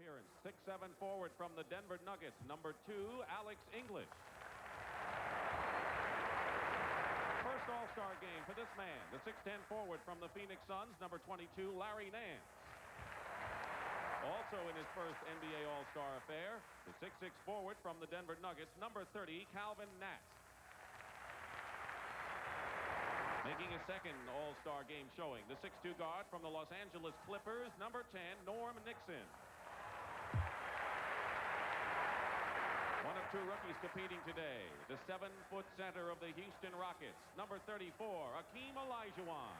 appearance. 6'7" forward from the Denver Nuggets, number 2, Alex English. First All-Star game for this man, the 6'10" forward from the Phoenix Suns, number 22, Larry Nance. Also in his first NBA All-Star affair, the 6'6" forward from the Denver Nuggets, number 30, Calvin Nance. Making his second All-Star game showing, the 6'2" guard from the Los Angeles Clippers, number 10, Norm Nixon. One of 2 rookies competing today, the 7-foot center of the Houston Rockets, number 34, Hakeem Olajuwon.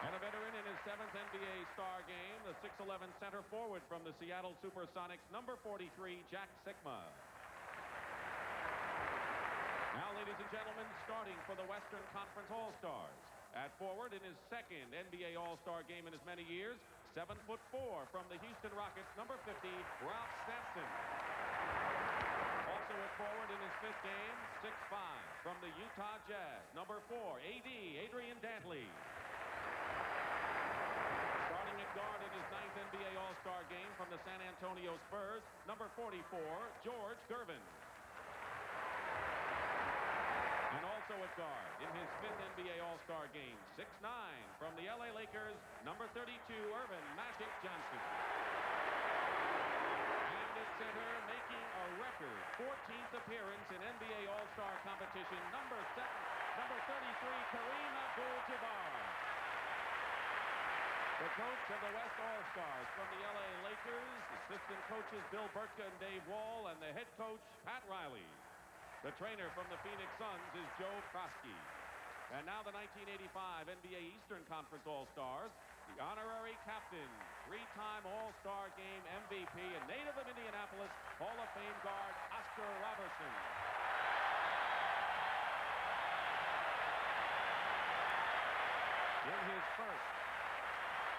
And a veteran in his 7th NBA star game, the 6'11" center forward from the Seattle Supersonics, number 43, Jack Sikma. Now, ladies and gentlemen, starting for the Western Conference All-Stars. At forward in his second NBA All-Star game in as many years, 7'4" from the Houston Rockets, number 50, Ralph Sampson. Also at forward in his 5th game, 6'5" from the Utah Jazz, number 4, Adrian Dantley. Starting at guard in his 9th NBA All-Star game from the San Antonio Spurs, number 44, George Gervin. And also at guard in his 5th NBA All-Star game, 6'9" from the LA Lakers, number 32, Erving Magic Johnson. And at center, making a record 14th appearance in NBA All-Star competition, number 33, Kareem Abdul-Jabbar. The coach of the West All-Stars from the LA Lakers, assistant coaches Bill Burtka and Dave Wall, and the head coach, Pat Riley. The trainer from the Phoenix Suns is Joe Krosky. And now the 1985 NBA Eastern Conference All-Stars, the honorary captain, 3-time All-Star Game MVP, and native of Indianapolis, Hall of Fame guard, Oscar Robertson. In his first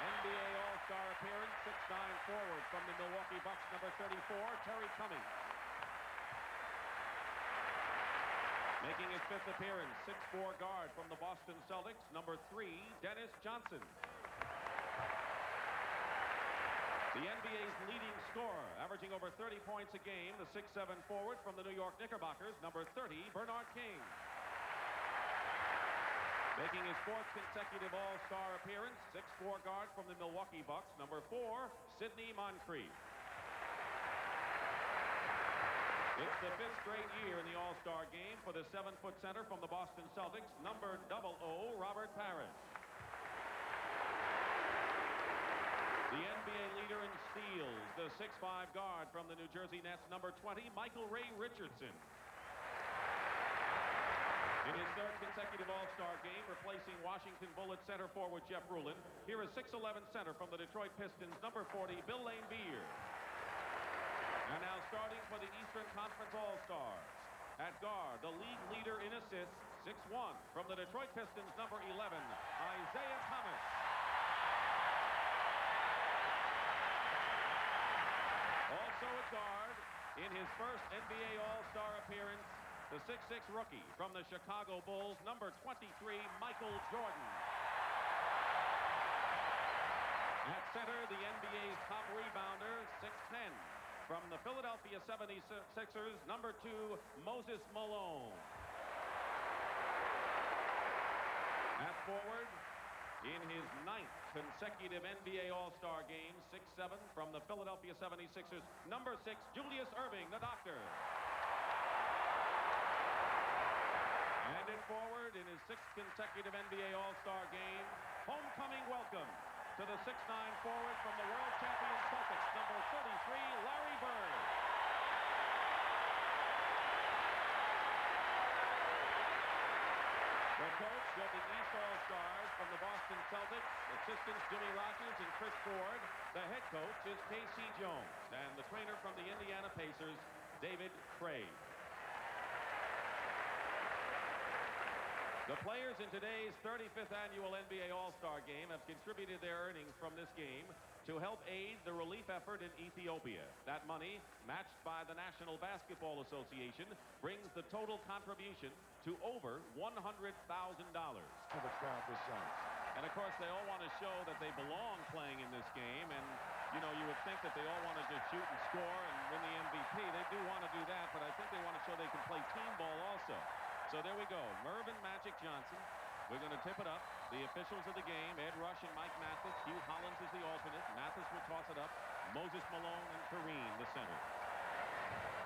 NBA All-Star appearance, 6'9" forward from the Milwaukee Bucks, number 34, Terry Cummings. Making his 5th appearance, 6'4" guard from the Boston Celtics, number 3, Dennis Johnson. The NBA's leading scorer, averaging over 30 points a game, the 6'7" forward from the New York Knickerbockers, number 30, Bernard King. Making his 4th consecutive All-Star appearance, 6'4" guard from the Milwaukee Bucks, number 4, Sidney Moncrief. It's the 5th straight year in the All-Star game for the 7-foot center from the Boston Celtics, number 00, Robert Parish. The NBA leader in steals, the 6'5" guard from the New Jersey Nets, number 20, Michael Ray Richardson. In his 3rd consecutive All-Star game, replacing Washington Bullets center forward Jeff Ruland, here is 6'11" center from the Detroit Pistons, number 40, Bill Laimbeer. And now starting for the Eastern Conference All-Stars. At guard, the league leader in assists, 6'1", from the Detroit Pistons, number 11, Isiah Thomas. Also at guard, in his first NBA All-Star appearance, the 6'6" rookie from the Chicago Bulls, number 23, Michael Jordan. At center, the NBA's top rebounder, 6'10", from the Philadelphia 76ers, number 2, Moses Malone. At forward, in his 9th consecutive NBA All-Star game, 6'7", from the Philadelphia 76ers, number 6, Julius Erving, the doctor. And at forward, in his 6th consecutive NBA All-Star game, homecoming welcome to the 6'9" forward from the world champion Celtics, number 33, Larry Bird. The coach of the East All-Stars from the Boston Celtics, assistants Jimmy Rogers and Chris Ford. The head coach is K.C. Jones, and the trainer from the Indiana Pacers, David Craig. The players in today's 35th annual NBA All-Star Game have contributed their earnings from this game to help aid the relief effort in Ethiopia. That money, matched by the National Basketball Association, brings the total contribution to over $100,000. And of course, they all want to show that they belong playing in this this game, and you know, you would think that they all want to just shoot and score and win the MVP. They do want to do that, but I think they want to show they can play team ball also. So there we go. Mervyn Magic Johnson. We're going to tip it up. The officials of the game, Ed Rush and Mike Mathis. Hugh Hollins is the alternate. Mathis will toss it up. Moses Malone and Kareem, the center.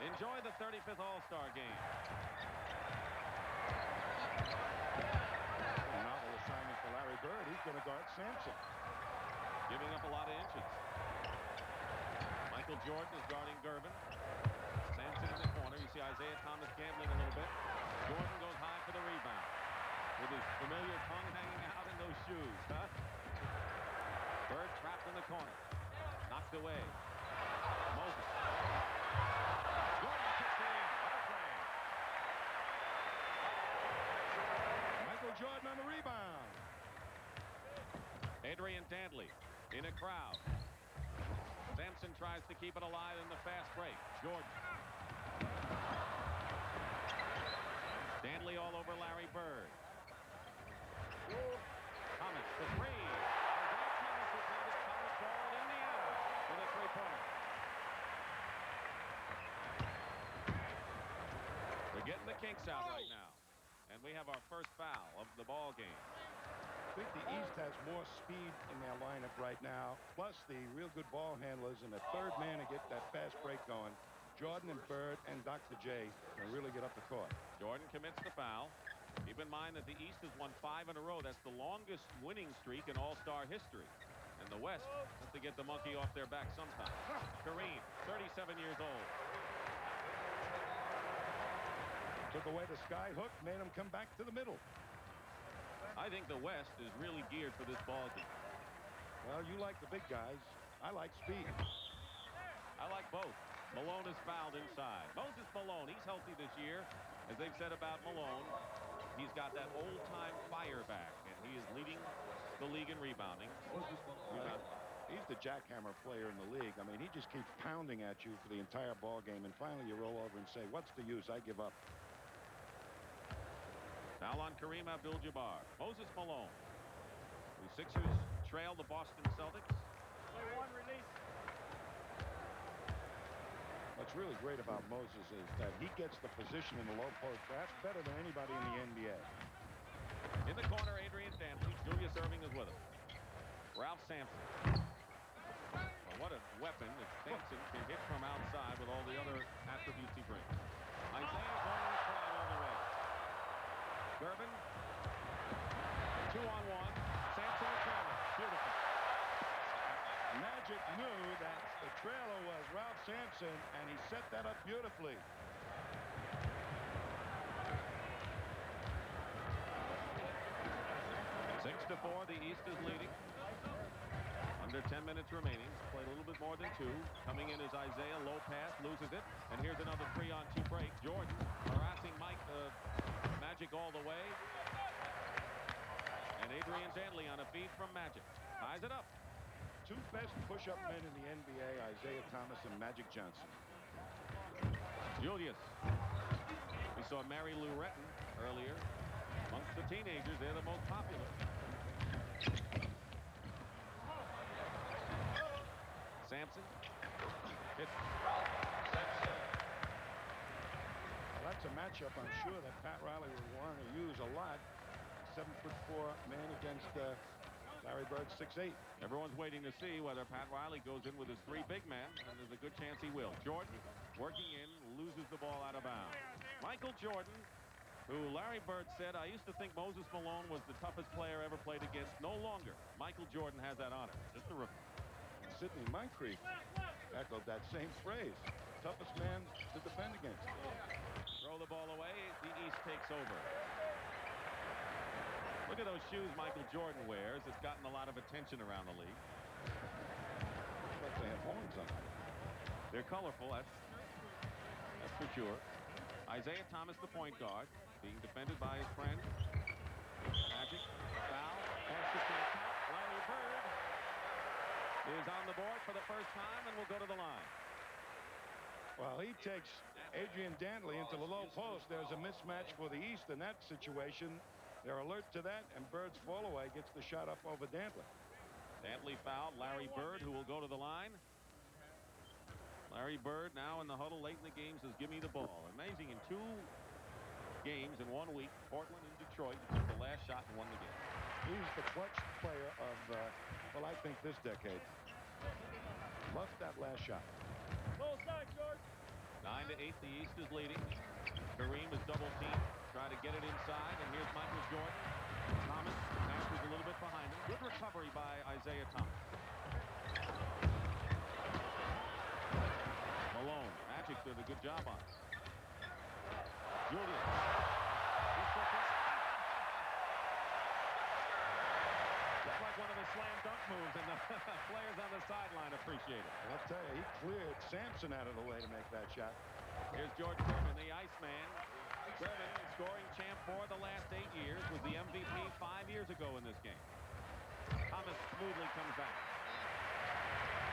Enjoy the 35th All-Star game. A novel assignment for Larry Bird. He's going to guard Sampson. Giving up a lot of inches. Michael Jordan is guarding Gervin. Sampson in the corner. You see Isiah Thomas gambling a little bit. Jordan goes high for the rebound. With his familiar tongue hanging out in those shoes, huh? Bird trapped in the corner. Knocked away. Moses. Jordan kicks it in. Okay. Michael Jordan on the rebound. Adrian Dantley in a crowd. Sampson tries to keep it alive in the fast break. Jordan. Dantley all over Larry Bird. Cummings for three. Isiah Thomas will play this college ball at Indiana for the three-pointer. They're getting the kinks out right now. And we have our first foul of the ball game. I think the East has more speed in their lineup right now, plus the real good ball handlers and the third man to get that fast break going. Jordan and Bird and Dr. J can really get up the court. Jordan commits the foul. Keep in mind that the East has won 5 in a row. That's the longest winning streak in All-Star history. And the West has to get the monkey off their back sometime. Kareem, 37 years old. Took away the skyhook, made him come back to the middle. I think the West is really geared for this ball game. Well, you like the big guys. I like speed. I like both. Malone is fouled inside. Moses Malone, he's healthy this year. As they've said about Malone, he's got that old-time fire back, and he is leading the league in rebounding. He's the jackhammer player in the league. I mean, he just keeps pounding at you for the entire ball game, and finally you roll over and say, what's the use? I give up. Foul on Kareem Abdul-Jabbar. Moses Malone. The Sixers trail the Boston Celtics. Play one, release. What's really great about Moses is that he gets the position in the low post perhaps better than anybody in the NBA. In the corner, Adrian Dantley. Julius Erving is with him. Ralph Sampson. Well, what a weapon if Sampson can hit from outside with all the other attributes he brings. Isiah going to try all the way. Gervin. 2-on-1. Sampson the trailer. Beautiful. Magic knew that the trailer was Ralph Sampson, and he set that up beautifully. 6-4, the East is leading. Under 10 minutes remaining. Played a little bit more than 2. Coming in is Isiah. Low pass, loses it. And here's another 3-on-2 break. Jordan harassing Mike Magic all the way. And Adrian Dantley on a feed from Magic. Ties it up. 2 best push-up men in the NBA, Isiah Thomas and Magic Johnson. Julius. We saw Mary Lou Retton earlier. Amongst the teenagers, they're the most popular. Sampson. Hit. Well, that's a matchup I'm sure that Pat Riley would want to use a lot. 7'4" man against Larry Bird, 6'8". Everyone's waiting to see whether Pat Riley goes in with his 3 big men, and there's a good chance he will. Jordan working in, loses the ball out of bounds. Michael Jordan, who Larry Bird said, I used to think Moses Malone was the toughest player ever played against. No longer. Michael Jordan has that honor. Just a rookie. Sidney Moncrief echoed that same phrase. Toughest man to defend against. Throw the ball away. The East takes over. Look at those shoes Michael Jordan wears. It's gotten a lot of attention around the league. But they have horns on them. They're colorful, that's for sure. Isiah Thomas, the point guard, being defended by his friend. Magic, foul, pass to the top. Larry Bird is on the board for the first time and will go to the line. Well, he takes Adrian Dantley into the low post. There's a mismatch for the East in that situation. They're alert to that, and Bird's fall away gets the shot up over Dantley. Dantley fouled Larry Bird, who will go to the line. Larry Bird now in the huddle late in the game says, give me the ball. Amazing, in 2 games in 1 week, Portland and Detroit, he took the last shot and won the game. He's the clutch player of, well, I think this decade. Loves that last shot. 9-8, the East is leading. Kareem is double teamed. Try to get it inside, and here's Michael Jordan. Thomas passes a little bit behind him. Good recovery by Isiah Thomas. Malone. Magic did a good job on it. Julian. Just like one of the slam dunk moves, and the players on the sideline appreciate it. I'll tell you, he cleared Sampson out of the way to make that shot. Here's George Gervin, the Iceman. Gervin, scoring champ for the last 8 years, was the MVP 5 years ago in this game. Thomas smoothly comes back.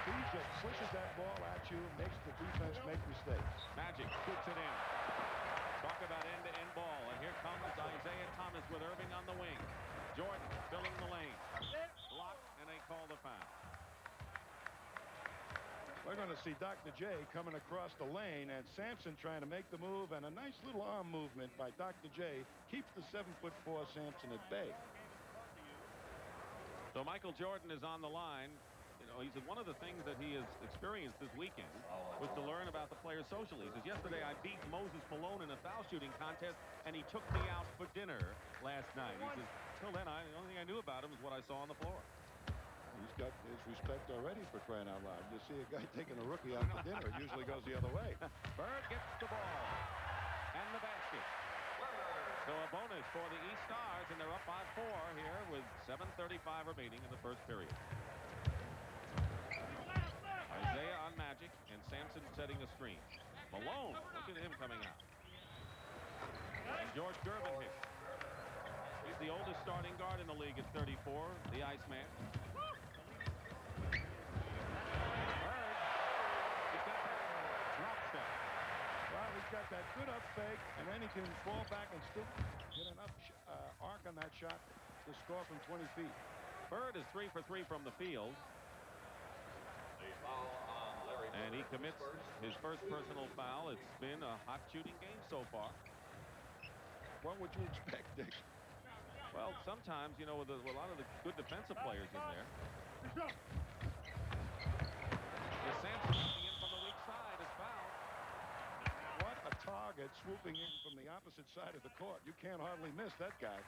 He just pushes that ball at you, makes the defense make mistakes. Magic scoops it in. Talk about end-to-end ball, and here comes Isiah Thomas with Erving on the wing. Jordan filling the lane. Blocked, and they call the foul. We're going to see Dr. J coming across the lane, and Sampson trying to make the move, and a nice little arm movement by Dr. J keeps the 7'4" Sampson at bay. So Michael Jordan is on the line. You know, he said one of the things that he has experienced this weekend was to learn about the players socially. He says, yesterday I beat Moses Malone in a foul shooting contest, and he took me out for dinner last night. He says, till then, the only thing I knew about him is what I saw on the floor. He's got his respect already for crying out loud. You see a guy taking a rookie out for dinner, it usually goes the other way. Bird gets the ball and the basket. So a bonus for the East Stars, and they're up by 4 here with 7:35 remaining in the first period. Isiah on Magic, and Sampson setting a screen. Malone, look at him coming out. And George Gervin here. He's the oldest starting guard in the league at 34, the Iceman. Got that good up fake, and then he can fall back and still get enough arc on that shot to score from 20 feet. Bird is 3 for 3 from the field. And he commits his first personal foul. It's been a hot shooting game so far. What would you expect, Dick? Well, sometimes, you know, with a lot of the good defensive players in there. As Sampson coming in from the weak side is fouled. What a target swooping in from the opposite side of the court. You can't hardly miss that guy.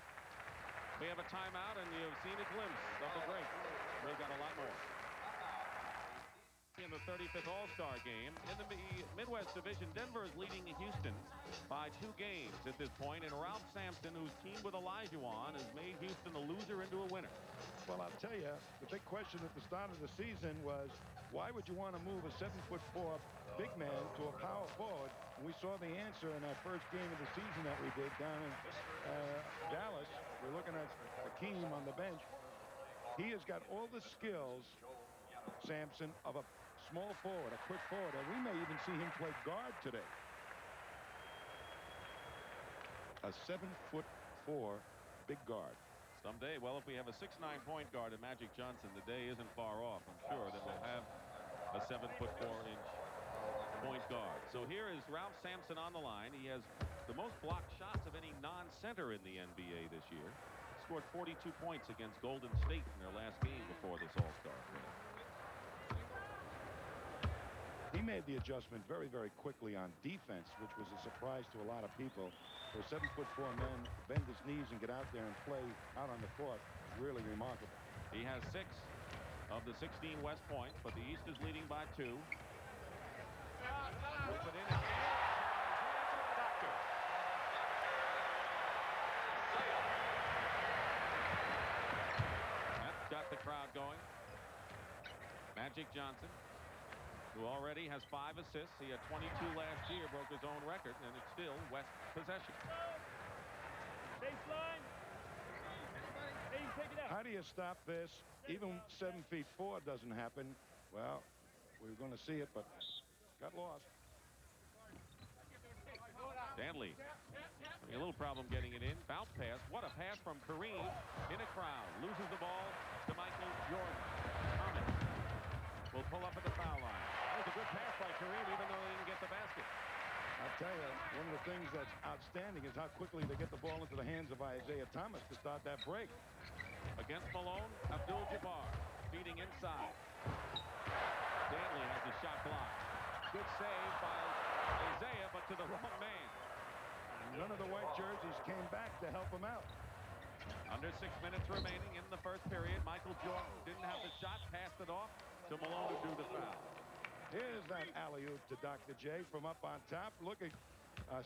We have a timeout, and you've seen a glimpse of the break. We've got a lot more. In the 35th All-Star game in the Midwest Division, Denver is leading Houston by 2 games at this point, and Ralph Sampson, who's teamed with Olajuwon, has made Houston a loser into a winner. Well, I'll tell you, the big question at the start of the season was, why would you want to move a 7'4" big man to a power forward? And we saw the answer in that first game of the season that we did down in Dallas. We're looking at Hakeem on the bench. He has got all the skills, Sampson, of a small forward, a quick forward, and we may even see him play guard today. A 7'4" big guard. Someday, well, if we have a 6'9" point guard in Magic Johnson, the day isn't far off. I'm sure that we'll have a 7'4" point guard. So here is Ralph Sampson on the line. He has the most blocked shots of any non-center in the NBA this year. Scored 42 points against Golden State in their last game before this All-Star win. He made the adjustment very, very quickly on defense, which was a surprise to a lot of people. For a 7'4" man to bend his knees and get out there and play out on the court is really remarkable. He has 6 of the 16 West points, but the East is leading by 2. Puts it in again. Doctor. That's got the crowd going. Magic Johnson, who already has 5 assists. He had 22 last year, broke his own record, and it's still West possession. Baseline. Hey, take it out. How do you stop this? Even 7'4" doesn't happen. Well, we're going to see it, but got lost. Dantley having a little problem getting it in. Bounce pass. What a pass from Kareem in a crowd. Loses the ball to Michael Jordan. the things that's outstanding is how quickly they get the ball into the hands of Isiah Thomas to start that break. Against Malone, Abdul-Jabbar feeding inside. Dantley has the shot blocked. Good save by Isiah, but to the wrong man. None of the white jerseys came back to help him out. Under 6 minutes remaining in the first period. Michael Jordan didn't have the shot, passed it off to Malone, who drew the foul. Here's that alley-oop to Dr. J from up on top. Look at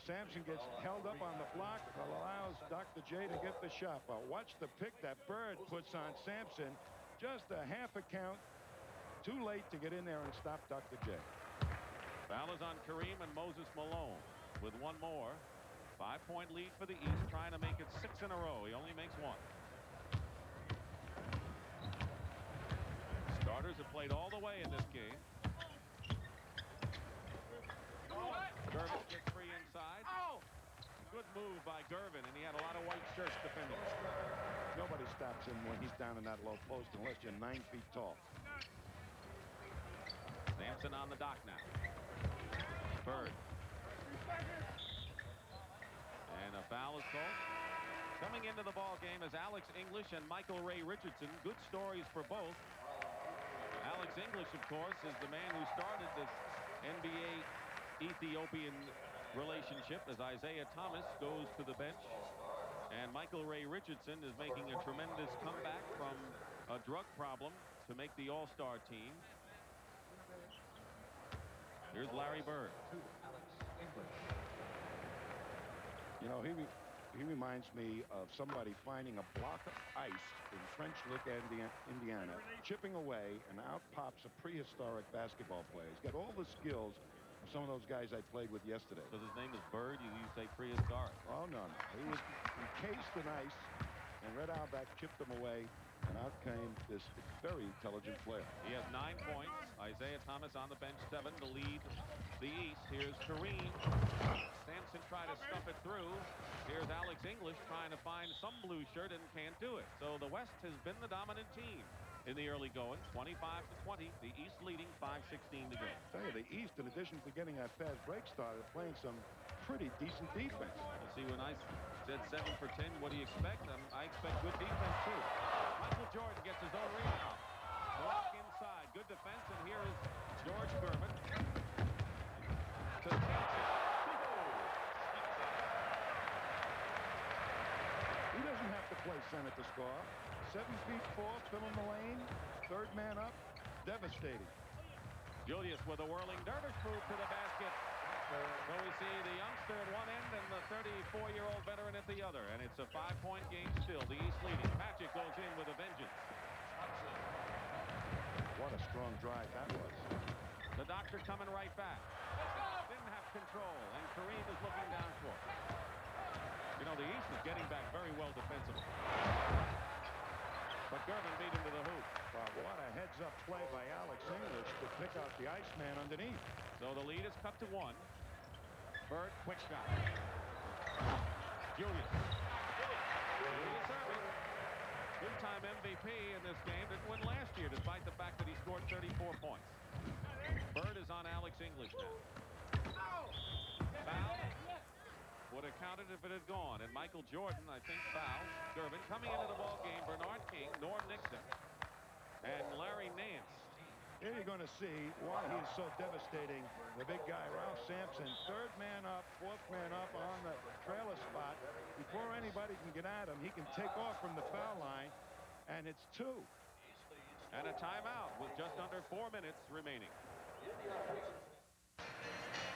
Sampson gets held up on the block, allows Dr. J to get the shot. But watch the pick that Bird puts on Sampson. Just a half a count. Too late to get in there and stop Dr. J. Foul is on Kareem and Moses Malone with one more. 5-point lead for the East, trying to make it 6 in a row. He only makes one. Starters have played all the way in this game. Gervin gets free inside. Good move by Gervin, and he had a lot of white shirts defending. Nobody stops him when he's down in that low post unless you're 9 feet tall. Sampson on the dock now. Bird. And a foul is called. Coming into the ball game is Alex English and Michael Ray Richardson. Good stories for both. Alex English, of course, is the man who started this NBA Ethiopian relationship as Isiah Thomas goes to the bench. And Michael Ray Richardson is making a tremendous comeback from a drug problem to make the All-Star team. Here's Larry Bird. You know, he reminds me of somebody finding a block of ice in French Lick, Indiana, chipping away, and out pops a prehistoric basketball player. He's got all the skills of some of those guys I played with yesterday. Because his name is Bird, you say prehistoric. Oh, no. He was encased in ice, and Red Auerbach chipped him away, and out came this very intelligent player. He has 9 points. Isiah Thomas on the bench, 7 to lead the East. Here's Kareem. Sampson tried to stuff it through. Here's Alex English trying to find some blue shirt and can't do it. So the West has been the dominant team in the early going, 25-20. The East leading 5:16 to go. Tell you, the East, in addition to getting that fast break started, playing some pretty decent defense. You see, when I said 7 for 10, what do you expect? I expect good defense too. Michael Jordan gets his own rebound. Block inside, good defense, and here is George Gervin to Sampson. He doesn't have to play center to score. 7 feet 4, filling the lane, third man up, devastating. Julius with a whirling dervish move to the basket. So we see the youngster at one end and the 34-year-old veteran at the other, and it's a 5-point game still. The East leading. Patrick goes in with a vengeance. What a strong drive that was. The doctor coming right back. Didn't have control, and Kareem is looking down short. You know, the East is getting back very well defensively. But Gervin beat him to the hoop. Wow, what a heads-up play by Alex English to pick out the Iceman underneath. So the lead is cut to 1. Bird, quick shot. Julius. Julius Erving. Two-time MVP in this game. Didn't win last year, despite the fact that he scored 34 points. Bird is on Alex English now. Foul. Would have counted if it had gone. And Michael Jordan, I think, fouls. Gervin coming into the ball game. Bernard King, Norm Nixon, and Larry Nance. Here you're going to see why he's so devastating. The big guy, Ralph Sampson, third man up, fourth man up on the trailer spot. Before anybody can get at him, he can take off from the foul line, and it's 2. And a timeout with just under 4 minutes remaining.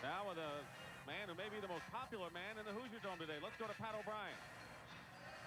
Now with a man who may be the most popular man in the Hoosier Dome today. Let's go to Pat O'Brien.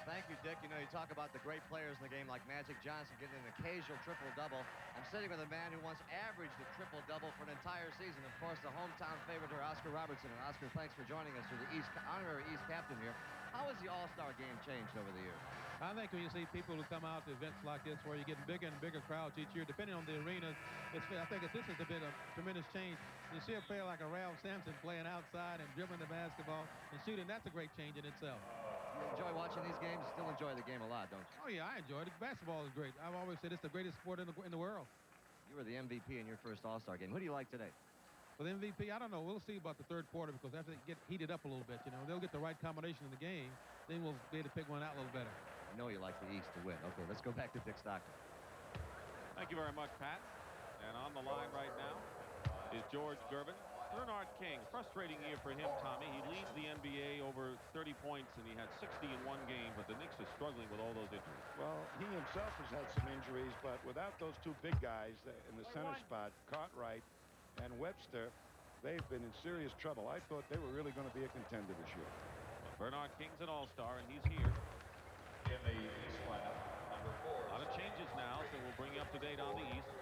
Thank you, Dick. You know, you talk about the great players in the game like Magic Johnson getting an occasional triple-double. I'm sitting with a man who once averaged a triple-double for an entire season. Of course, the hometown favorite here, Oscar Robertson. And Oscar, thanks for joining us. You're the honorary East captain here. How has the All-Star game changed over the years? I think when you see people who come out to events like this where you're getting bigger and bigger crowds each year, depending on the arena, I think this has been a tremendous change. You see a player like a Ralph Sampson playing outside and dribbling the basketball and shooting. That's a great change in itself. You enjoy watching these games? You still enjoy the game a lot, don't you? Oh, yeah, I enjoy it. Basketball is great. I've always said it's the greatest sport in the world. You were the MVP in your first All-Star game. Who do you like today? For the MVP, I don't know. We'll see about the third quarter because after they get heated up a little bit, they'll get the right combination in the game. Then we'll be able to pick one out a little better. I know you like the East to win. Okay, let's go back to Dick Stockton. Thank you very much, Pat. And on the line right now is George Gervin. Bernard King, frustrating year for him, Tommy. He leads the NBA over 30 points, and he had 60 in one game, but the Knicks are struggling with all those injuries. Well, he himself has had some injuries, but without those two big guys in the center spot, Cartwright and Webster, they've been in serious trouble. I thought they were really going to be a contender this year. Bernard King's an all-star, and he's here. In the East lineup, number 4. A lot of changes now, so we'll bring you up to date on the East.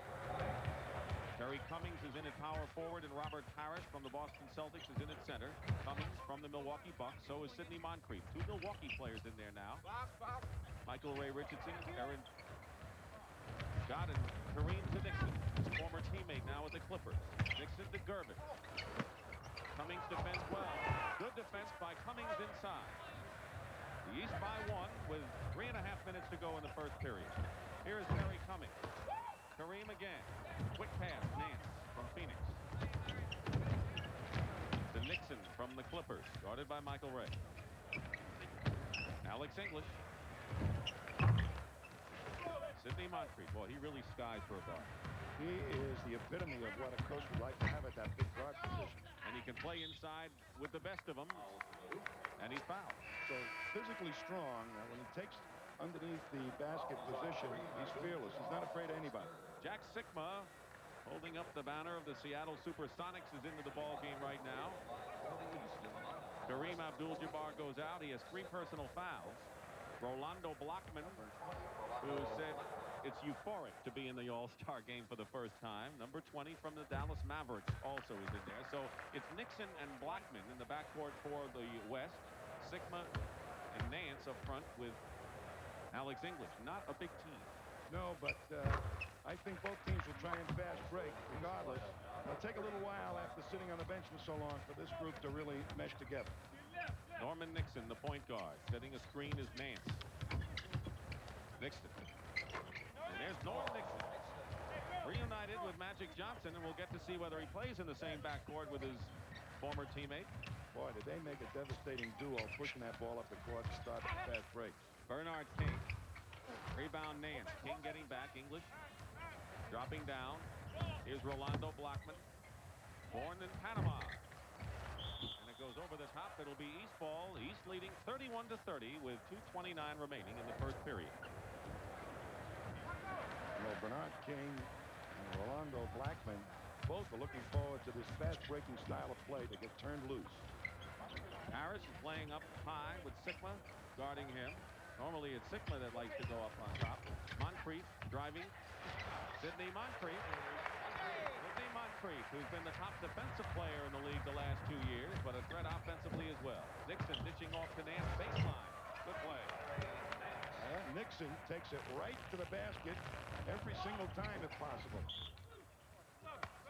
Terry Cummings is in at power forward, and Robert Parish from the Boston Celtics is in at center. Cummings from the Milwaukee Bucks. So is Sidney Moncrief. Two Milwaukee players in there now. Michael Ray Richardson, Aaron Scott, and Kareem to Nixon, former teammate now with the Clippers. Nixon to Gervin. Cummings defends well. Good defense by Cummings inside. The East by 1 with 3.5 minutes to go in the first period. Here is Terry Cummings. Kareem again. Quick pass, Nance from Phoenix. To Nixon from the Clippers, guarded by Michael Ray. Alex English. Sidney Moncrief. Boy, he really skies for a guard. He is the epitome of what a coach would like to have at that big guard position. And he can play inside with the best of them. And he's fouled. So physically strong. When he takes underneath the basket position, he's fearless. He's not afraid of anybody. Jack Sikma, holding up the banner of the Seattle Supersonics, is into the ball game right now. Kareem Abdul-Jabbar goes out. He has 3 personal fouls. Rolando Blackman, who said it's euphoric to be in the All-Star game for the first time. Number 20 from the Dallas Mavericks also is in there. So it's Nixon and Blackman in the backcourt for the West. Sikma and Nance up front with Alex English. Not a big team. No, but I think both teams will try and fast break regardless. It'll take a little while after sitting on the bench for so long for this group to really mesh together. Norman Nixon, the point guard. Setting a screen is Nance. Nixon. And there's Norm Nixon. Reunited with Magic Johnson, and we'll get to see whether he plays in the same backcourt with his former teammate. Boy, did they make a devastating duo pushing that ball up the court to start the fast break. Bernard King. Rebound Nance. King getting back. English dropping down. Here's Rolando Blackman. Born in Panama. And it goes over the top. It'll be East ball. East leading 31-30 with 2:29 remaining in the first period. Well, Bernard King and Rolando Blackman both are looking forward to this fast-breaking style of play to get turned loose. Parish is playing up high with Sikma guarding him. Normally it's Sikma that likes to go up on top. Moncrief driving. Sidney Moncrief. Sidney Moncrief, who's been the top defensive player in the league the last 2 years, but a threat offensively as well. Nixon dishing off to Nance baseline. Good play. Nixon takes it right to the basket every single time if possible.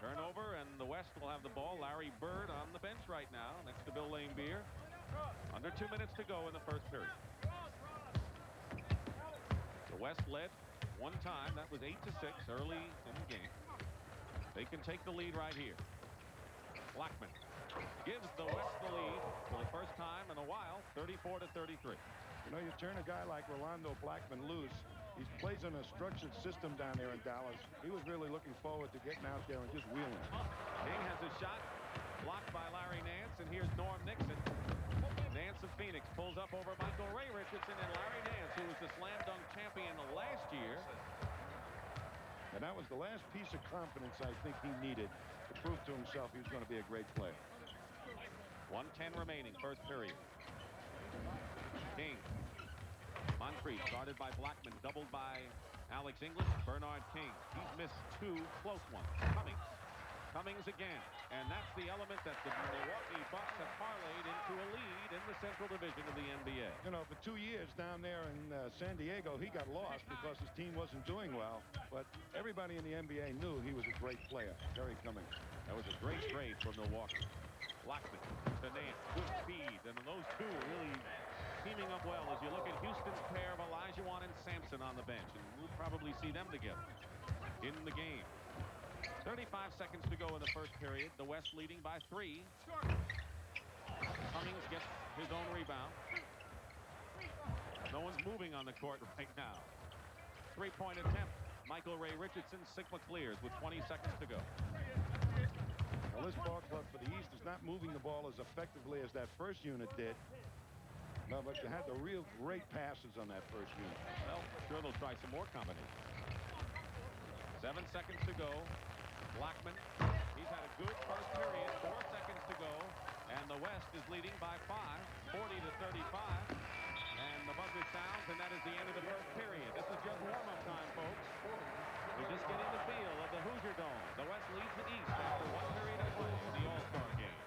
Turnover, and the West will have the ball. Larry Bird on the bench right now next to Bill Laimbeer. Under 2 minutes to go in the first period. The West led one time. That was 8-6 early in the game. They can take the lead right here. Blackman gives the West the lead for the first time in a while, 34-33. You know, you turn a guy like Rolando Blackman loose. He plays in a structured system down there in Dallas. He was really looking forward to getting out there and just wheeling. King has a shot blocked by Larry Nance, and here's Norm Nixon. Nance of Phoenix pulls up over Michael Ray Richardson, and Larry Nance, who was the slam dunk champion last year. And that was the last piece of confidence I think he needed to prove to himself he was going to be a great player. 1:10 remaining, first period. King. Moncrief guarded by Blackman, doubled by Alex English. Bernard King. He's missed 2 close ones. Cummings again. And that's the element that the Milwaukee Bucks have parlayed into a lead in the Central Division of the NBA. You know, for 2 years down there in San Diego, he got lost because his team wasn't doing well. But everybody in the NBA knew he was a great player. Terry Cummings. That was a great trade for Milwaukee. Blackman to Nance. Good speed. And those two really teaming up well as you look at Houston's pair of Olajuwon and Sampson on the bench. And we'll probably see them together in the game. 30 35 seconds to go in the first period. The West leading by 3. Cummings gets his own rebound. No one's moving on the court right now. 3-point attempt. Michael Ray Richardson, Sigma clears with 20 seconds to go. Well, this ball club for the East is not moving the ball as effectively as that first unit did. No, but you had the real great passes on that first unit. Well, sure they'll try some more combinations. 7 seconds to go. Blackman, he's had a good first period. 4 seconds to go. And the West is leading by 5, 40-35. And the buzzer sounds, and that is the end of the first period. This is just warm-up time, folks. We're just getting the feel of the Hoosier Dome. The West leads the East after 1 period of play in the All-Star game.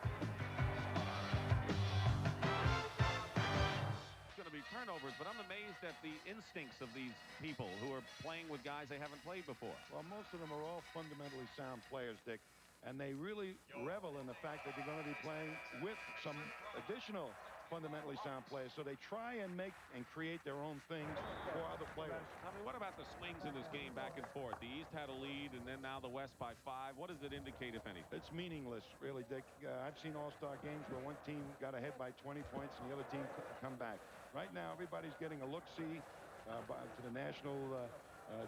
It's going to be turnovers, but I'm amazed at the instincts of these people who are playing with guys they haven't played before. Well, most of them are all fundamentally sound players, Dick, and they really revel in the fact that they're going to be playing with some additional fundamentally sound players, so they try and make and create their own things for other players. I mean, what about the swings in this game back and forth? The East had a lead, and then now the West by 5. What does it indicate, if anything? It's meaningless, really, Dick. I've seen all-star games where one team got ahead by 20 points and the other team couldn't come back. Right now, everybody's getting a look-see to the national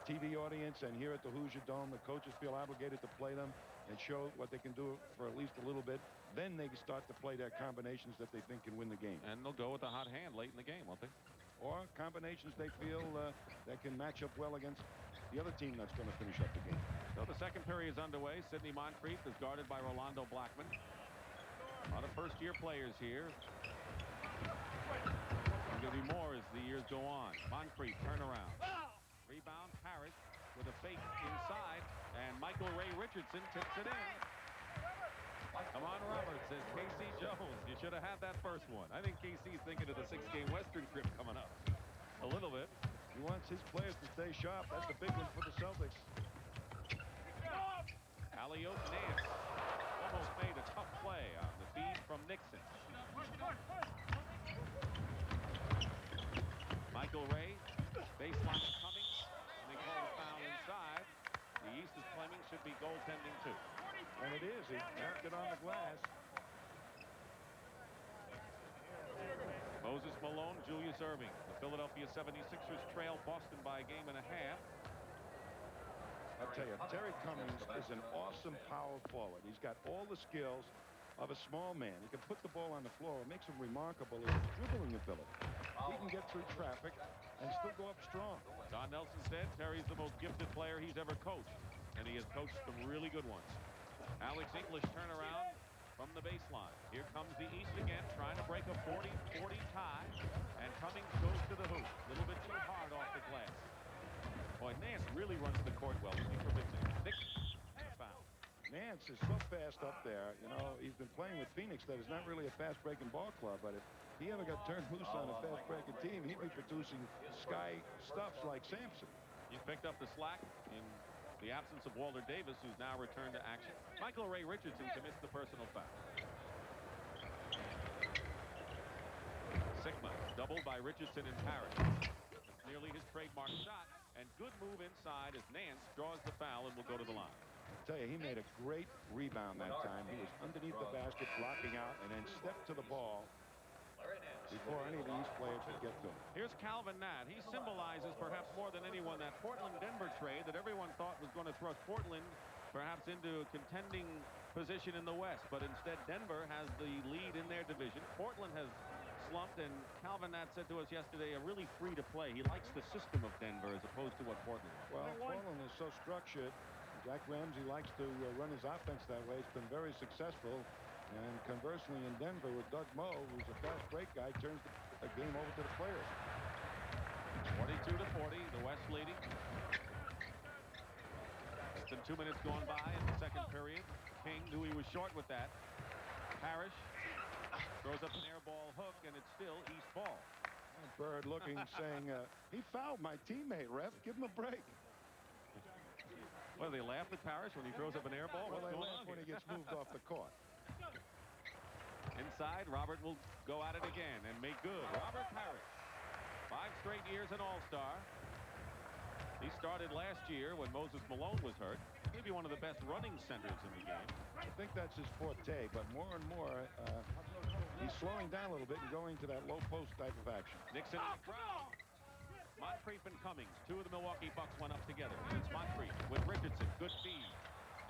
TV audience, and here at the Hoosier Dome, the coaches feel obligated to play them and show what they can do for at least a little bit. Then they can start to play their combinations that they think can win the game. And they'll go with a hot hand late in the game, won't they? Or combinations they feel that can match up well against the other team that's going to finish up the game. So the second period is underway. Sidney Moncrief is guarded by Rolando Blackman. A lot of first-year players here. There's going to be more as the years go on. Moncrief, turnaround. Rebound, Parish with a fake inside. And Michael Ray Richardson tips it in. Come on, Robert, says K.C. Jones. You should have had that first one. I think K.C.'s thinking of the 6-game Western trip coming up. A little bit. He wants his players to stay sharp. That's the big one for the Celtics. Alley-oop, Nance. Almost made a tough play on the feed from Nixon. Michael Ray, baseline to Cummings. And they call the foul inside. The East is claiming should be goaltending too. And it is. He tapped it on the glass. Moses Malone, Julius Erving. The Philadelphia 76ers trail Boston by a game and a half. I'll tell you, Terry Cummings is an awesome power forward. He's got all the skills of a small man. He can put the ball on the floor. What makes him remarkable is his dribbling ability. He can get through traffic and still go up strong. Don Nelson said Terry's the most gifted player he's ever coached, and he has coached some really good ones. Alex English turnaround from the baseline. Here comes the East again, trying to break a 40-40 tie, and Cummings goes to the hoop. A little bit too hard off the glass. Boy, Nance really runs the court well. Nixon, foul. Nance is so fast up there. You know, he's been playing with Phoenix that is not really a fast-breaking ball club, but if he ever got turned loose on a fast-breaking team, he'd be producing sky stuffs like Sampson. He picked up the slack in the absence of Walter Davis, who's now returned to action. Michael Ray Richardson commits the personal foul. Sigma doubled by Richardson and Parish. Nearly his trademark shot, and good move inside as Nance draws the foul and will go to the line. I tell you, he made a great rebound that time. He was underneath the basket, blocking out, and then stepped to the ball before any of the East players could get to him. Here's Calvin Nat. He symbolizes perhaps more than anyone that Portland-Denver trade that everyone thought was going to thrust Portland perhaps into a contending position in the West. But instead, Denver has the lead in their division. Portland has slumped, and Calvin Nat said to us yesterday, really free to play. He likes the system of Denver as opposed to what Portland is. Well, Portland is so structured. Jack Ramsey likes to run his offense that way. It's been very successful. And conversely, in Denver with Doug Moe, who's a fast break guy, turns the game over to the players. 42-40, the West leading. It's been 2 minutes gone by in the second period. King knew he was short with that. Parish throws up an air ball hook, and it's still East ball. Bird looking, saying, he fouled my teammate, ref. Give him a break. Well, they laugh at Parish when he throws up an air ball. Well, What's they going laugh on when here? he gets moved off the court. Inside, Robert will go at it again and make good. Robert Parish, 5 straight years an All-Star. He started last year when Moses Malone was hurt. Maybe one of the best running centers in the game. I think that's his forte, but more and more he's slowing down a little bit and going to that low post type of action. Nixon on the ground. Moncrief and Cummings, two of the Milwaukee Bucks, went up together. It's Moncrief with Richardson. Good feed.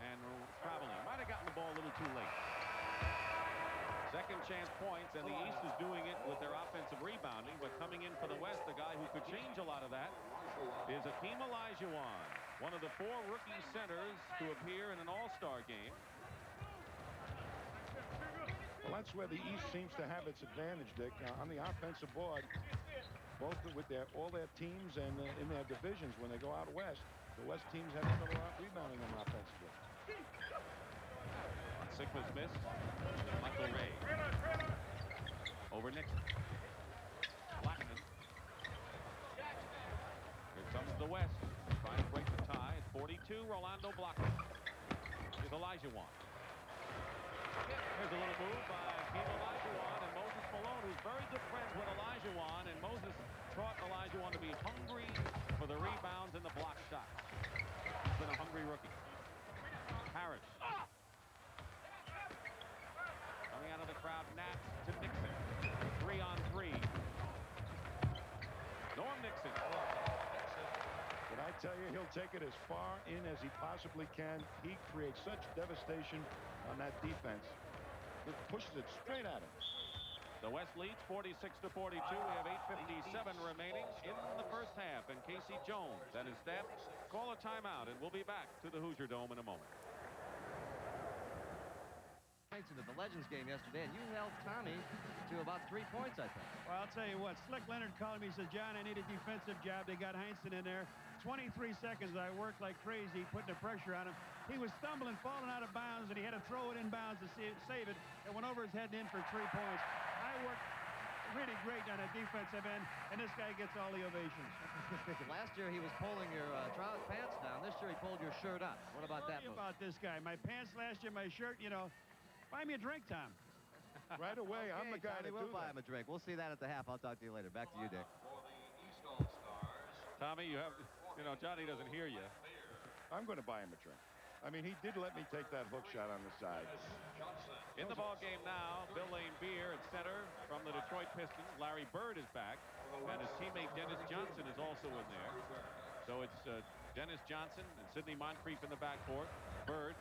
And traveling. Might have gotten the ball a little too late. Second chance points, and the East is doing it with their offensive rebounding. But coming in for the West, the guy who could change a lot of that is Olajuwon, one of the 4 rookie centers to appear in an all-star game. Well, that's where the East seems to have its advantage, Dick. On the offensive board, both with all their teams and in their divisions when they go out west, the West teams have trouble out rebounding them offensively. Sigma's miss. Michael Ray. Over Nixon. Blackman. Here comes the West. Trying to break the tie. It's 42. Rolando Blackman. Here's Olajuwon. Here's a little move by Olajuwon and Moses Malone, who's very good friends with Olajuwon. And Moses taught Olajuwon to be hungry for the rebounds and the block shots. He's been a hungry rookie. Parish. Coming out of the crowd, Nance to Nixon. 3-on-3. Norm Nixon. Did I tell you he'll take it as far in as he possibly can? He creates such devastation on that defense. It pushes it straight at him. The West leads 46-42. We have 8:57 remaining in the first half. And Casey Jones and his staff call a timeout, and we'll be back to the Hoosier Dome in a moment. At the Legends game yesterday, and you held Tommy to about 3 points, I think. Well, I'll tell you what, Slick Leonard called me. He said, John, I need a defensive job. They got Heinsohn in there. 23 seconds, I worked like crazy, putting the pressure on him. He was stumbling, falling out of bounds, and he had to throw it in bounds to save it. It went over his head and in for 3 points. I worked really great on a defensive end, and this guy gets all the ovations. Last year, he was pulling your pants down. This year, he pulled your shirt up. What about that move? About this guy. My pants last year, my shirt, you know. Buy me a drink, Tom. Right away, I'm the guy Tommy, to we'll do buy that. him a drink. We'll see that at the half. I'll talk to you later. Back to you, Dick. For the East All-Stars, Tommy, Johnny doesn't hear you. I'm going to buy him a drink. I mean, he did let me take that hook shot on the side. In the ball game now, Bill Laimbeer at center from the Detroit Pistons. Larry Bird is back, and his teammate Dennis Johnson is also in there. So it's Dennis Johnson and Sidney Moncrief in the backcourt. Bird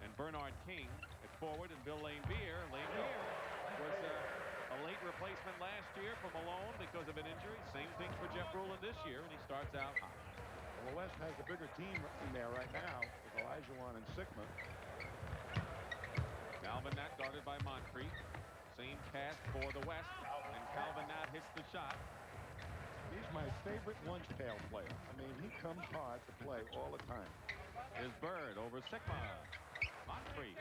and Bernard King at forward, and Bill Laimbeer. Laimbeer was a late replacement last year for Malone because of an injury. Same thing for Jeff Ruland this year, and he starts out hot. Well, the West has a bigger team in there right now with Olajuwon and Sigma. Calvin Nat guarded by Moncrief. Same cast for the West, and Calvin Nat hits the shot. He's my favorite lunch pail player. I mean, he comes hard to play all the time. Is Bird over Sigma. Moncrief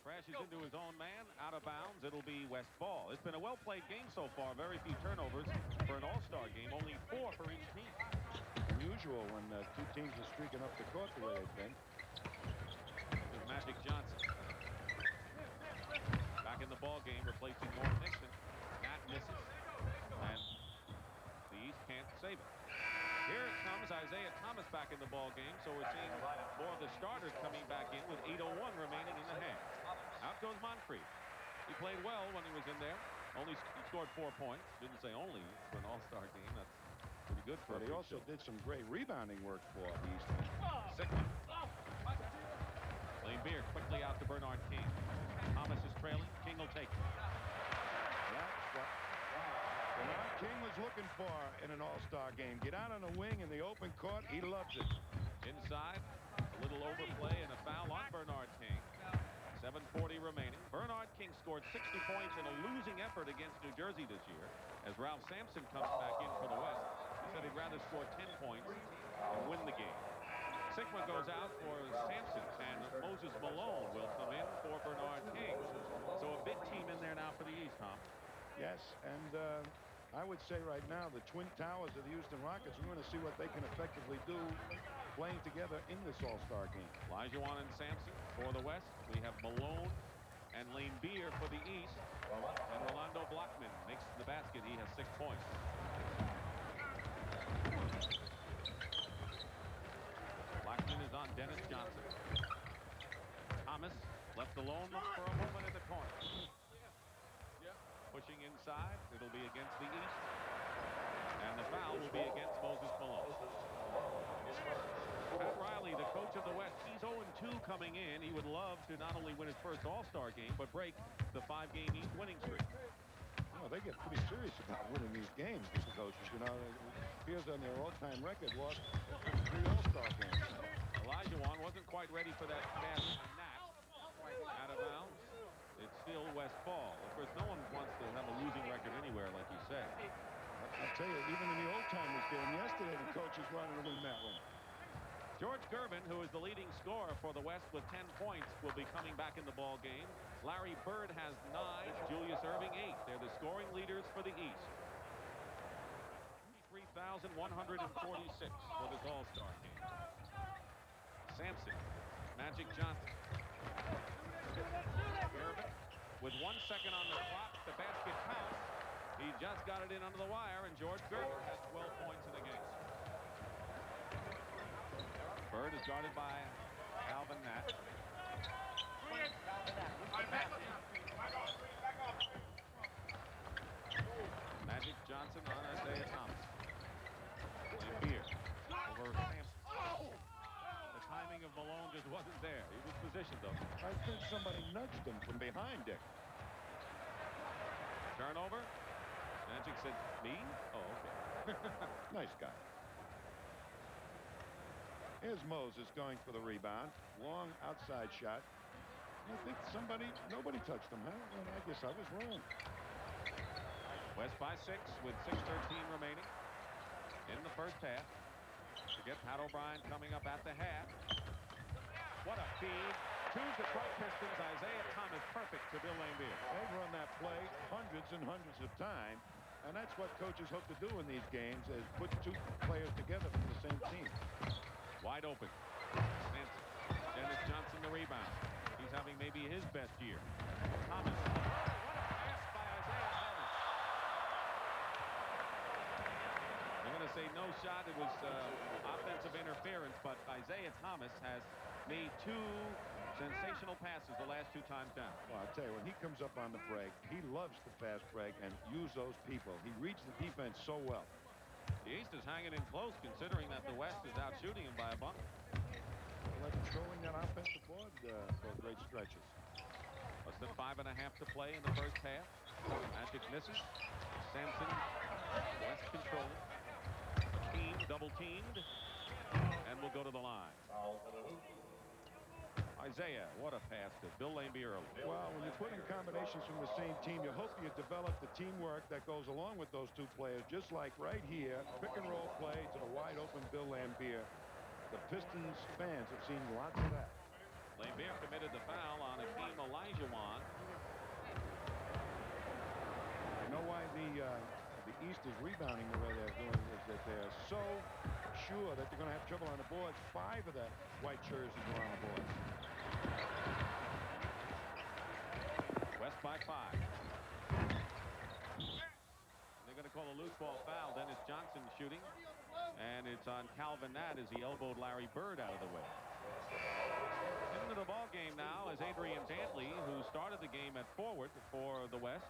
crashes into his own man, out of bounds. It'll be West ball. It's been a well-played game so far. Very few turnovers for an all-star game. Only 4 for each team. Unusual when 2 teams are streaking up the court the way they've been. There's Magic Johnson. Back in the ball game, replacing Norm Nixon. Nat misses. And the East can't save it. Here it comes, Isiah Thomas back in the ball game, so we're seeing more of the starters coming back in with 8:01 remaining in the half. Out goes Moncrief. He played well when he was in there. He scored 4 points. Didn't say only for an all-star game. That's pretty good for But he also did some great rebounding work for the East. Sigma. Laimbeer quickly out to Bernard King. Thomas is trailing. King will take it. That's what Bernard King was looking for in an all-star game. Get out on the wing in the open court. He loves it. Inside, a little overplay and a foul on Bernard King. 7:40 remaining. Bernard King scored 60 points in a losing effort against New Jersey this year. As Ralph Sampson comes back in for the West, he said he'd rather score 10 points and win the game. Sigma goes out for Sampson, and Moses Malone will come in for Bernard King. So a big team in there now for the East, Tom. Yes, and I would say right now the Twin Towers of the Houston Rockets, we're going to see what they can effectively do playing together in this all-star game. Olajuwon and Sampson for the West. We have Malone and Laimbeer for the East. And Rolando Blackman makes the basket. He has 6 points. Blackman is on Dennis Johnson. Thomas left alone for a moment in the corner. Pushing inside. It'll be against the East. And the foul will be against Moses Malone. Pat Riley, the coach of the West, he's 0-2 coming in. He would love to not only win his first All-Star game, but break the 5-game East winning streak. Well, they get pretty serious about winning these games, these coaches. You know, it appears on their all-time record, lost 3 All-Star games. Olajuwon wasn't quite ready for that pass by Nance. Out of bounds. It's still West ball. Of course, no one wants to have a losing record anywhere, like you said. I'll tell you, even in the old-timers game yesterday, the coaches wanted to win that one. George Gervin, who is the leading scorer for the West with 10 points, will be coming back in the ball game. Larry Bird has 9, Julius Erving 8. They're the scoring leaders for the East. 3,146 for this All-Star game. Sampson, Magic Johnson. Gervin with 1 second on the clock. The basket counts. He just got it in under the wire, and George Gervin has 12 points in the game. Bird is guarded by Calvin Nance. Magic Johnson on Isiah Thomas. Laimbeer over Sampson. The timing of Malone just wasn't there. He was positioned, though. I think somebody nudged him from behind, Dick. Turnover. Magic said, me? Oh, okay. Nice guy. Here's Moses going for the rebound. Long outside shot. I think nobody touched him, huh? Well, I guess I was wrong. West by 6 with 6:13 remaining in the first half. To get Pat O'Brien coming up at the half. What a feed. 2 Detroit Pistons. Isiah Thomas perfect to Bill Laimbeer. They've run that play hundreds and hundreds of times, and that's what coaches hope to do in these games, is put 2 players together from the same team. Wide open. Nance. Dennis Johnson the rebound. He's having maybe his best year. Thomas. Oh, what a pass by Isiah Thomas. I'm going to say no shot. It was offensive interference, but Isiah Thomas has made 2 sensational passes the last 2 times down. Well, I'll tell you, when he comes up on the break, he loves the fast break and use those people. He reads the defense so well. The East is hanging in close, considering that the West is out shooting him by a bunch. Well, they're controlling that offensive board for great stretches. Less than 5.5 to play in the first half. Magic misses. Sampson, West controlling. Team double teamed, and will go to the line. Isiah, what a pass to Bill Laimbeer early. Well, when you're putting combinations from the same team, you hope you develop the teamwork that goes along with those 2 players, just like right here, pick and roll play to the wide open Bill Laimbeer. The Pistons fans have seen lots of that. Laimbeer committed the foul on Hakeem Olajuwon. You know why the East is rebounding the way they're doing, is that they're so sure that they're going to have trouble on the boards. 5 of the white jerseys are on the boards. West by 5. They're going to call a loose ball foul. Dennis Johnson shooting. And it's on Calvin Nance as he elbowed Larry Bird out of the way. Into the ball game now is Adrian Dantley, who started the game at forward for the West.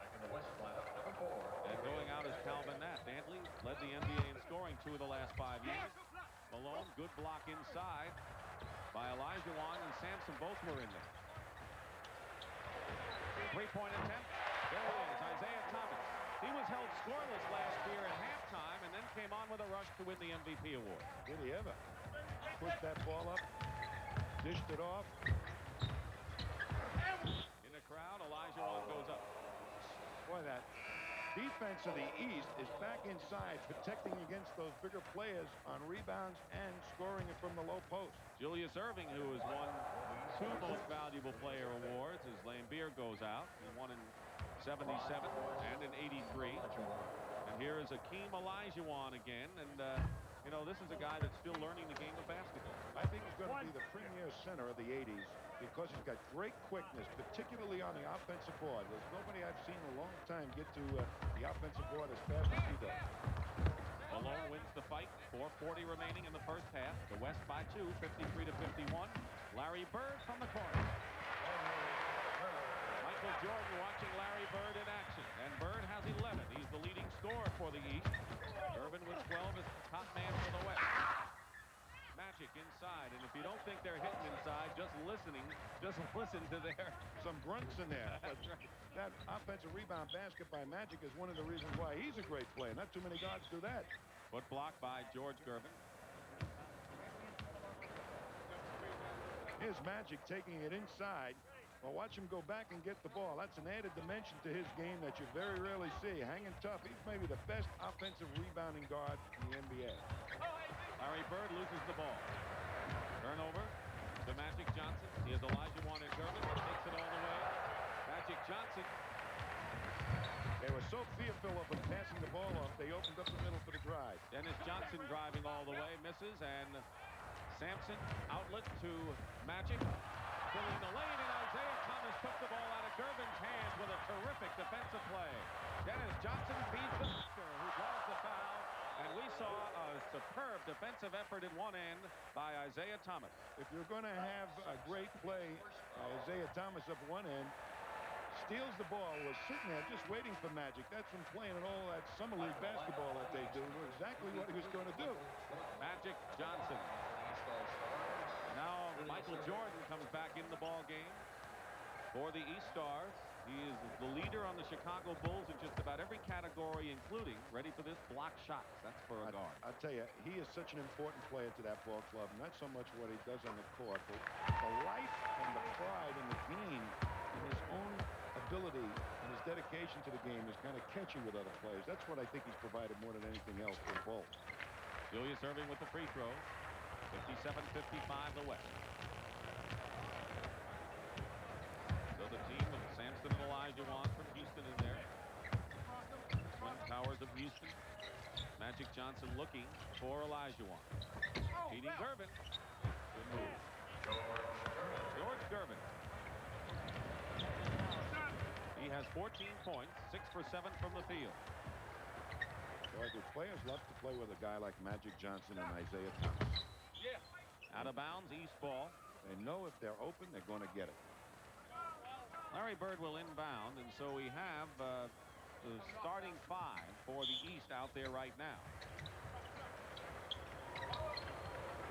And going out is Calvin Nance. Dantley led the NBA in scoring 2 of the last 5 years. Malone, good block inside by Olajuwon, and Sampson both were in there. 3-point attempt. There it is, Isiah Thomas. He was held scoreless last year at halftime and then came on with a rush to win the MVP award. Did he ever? Pushed that ball up, dished it off. In the crowd, Olajuwon goes up. Boy, that defense of the East is back inside, protecting against those bigger players on rebounds and scoring it from the low post. Julius Erving, who has won 2 most valuable player awards as Laimbeer goes out. He won in 77 and in 83. And here is Hakeem Olajuwon again. And, you know, this is a guy that's still learning the game of basketball. I think he's going to be the premier center of the 80s because he's got great quickness, particularly on the offensive board. There's nobody I've seen in a long time get to the offensive board as fast as he does. Malone wins the fight. 4:40 remaining in the first half. The West by 2, 53-51. Larry Bird from the corner. Michael Jordan watching Larry Bird in action. And Bird has 11. He's the leading scorer for the East. Gervin with 12 is the top man for the West. Magic inside, and if you don't think they're hitting inside, just listen to their some grunts in there. But right. that offensive rebound basket by Magic is one of the reasons why he's a great player. Not too many guards do that. Foot block by George Gervin. Here's Magic taking it inside. Well, watch him go back and get the ball. That's an added dimension to his game that you very rarely see. Hanging tough. He's maybe the best offensive rebounding guard in the NBA. Larry Bird loses the ball. Turnover to Magic Johnson. He has Olajuwon and Gervin. Takes it all the way. Magic Johnson. They were so fearful of him passing the ball off, they opened up the middle for the drive. Dennis Johnson driving all the way. Misses, and Sampson outlet to Magic. Filling the lane, and Isiah Thomas took the ball out of Gervin's hands with a terrific defensive play. Dennis Johnson feeds the Kerr, who draws the foul. And we saw a superb defensive effort in one end by Isiah Thomas. If you're going to have a great play, Isiah Thomas up one end, steals the ball, was sitting there just waiting for Magic. That's from playing in all that summer league basketball that they do. Knew exactly what he was going to do. Magic Johnson. Now Michael Jordan comes back in the ball game for the East Stars. He is the leader on the Chicago Bulls in just about every category, including, ready for this, block shots. That's for a guard. I tell you, he is such an important player to that ball club. Not so much what he does on the court, but the life and the pride in the game and his own ability and his dedication to the game is kind of catching with other players. That's what I think he's provided more than anything else for the Bulls. Julius Erving with the free throw. 57-55 the West. So the team of Sampson and Olajuwon from Houston in there. Twin Towers of Houston. Magic Johnson looking for Olajuwon. Feeding Gervin. Good move. George Gervin. He has 14 points, 6 for 7 from the field. Boy, the players love to play with a guy like Magic Johnson and Isiah Thomas. Out of bounds, East ball. They know if they're open, they're going to get it. Larry Bird will inbound, and so we have the starting 5 for the East out there right now.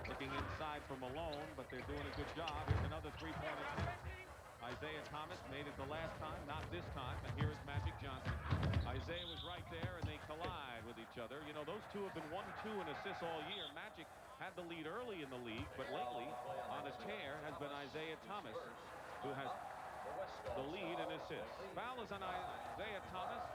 Looking inside for Malone, but they're doing a good job. Here's another three-point attempt. Isiah Thomas made it the last time, not this time, and here is Magic Johnson. Isiah was right there, and they collide with each other. You know, those two have been 1-2 in assists all year. Magic had the lead early in the league, but lately on a tear has been Isiah Thomas, who has the lead in assists. Foul is on Isiah Thomas,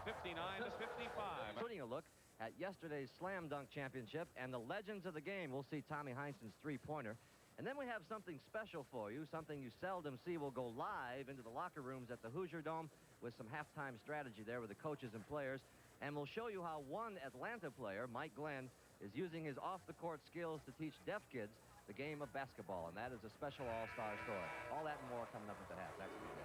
59-55. Putting a look at yesterday's Slam Dunk Championship and the legends of the game. We'll see Tommy Heinsohn's three-pointer. And then we have something special for you, something you seldom see. We'll go live into the locker rooms at the Hoosier Dome with some halftime strategy there with the coaches and players. And we'll show you how one Atlanta player, Mike Glenn, is using his off-the-court skills to teach deaf kids the game of basketball. And that is a special all-star story. All that and more coming up at the half. That's what we do.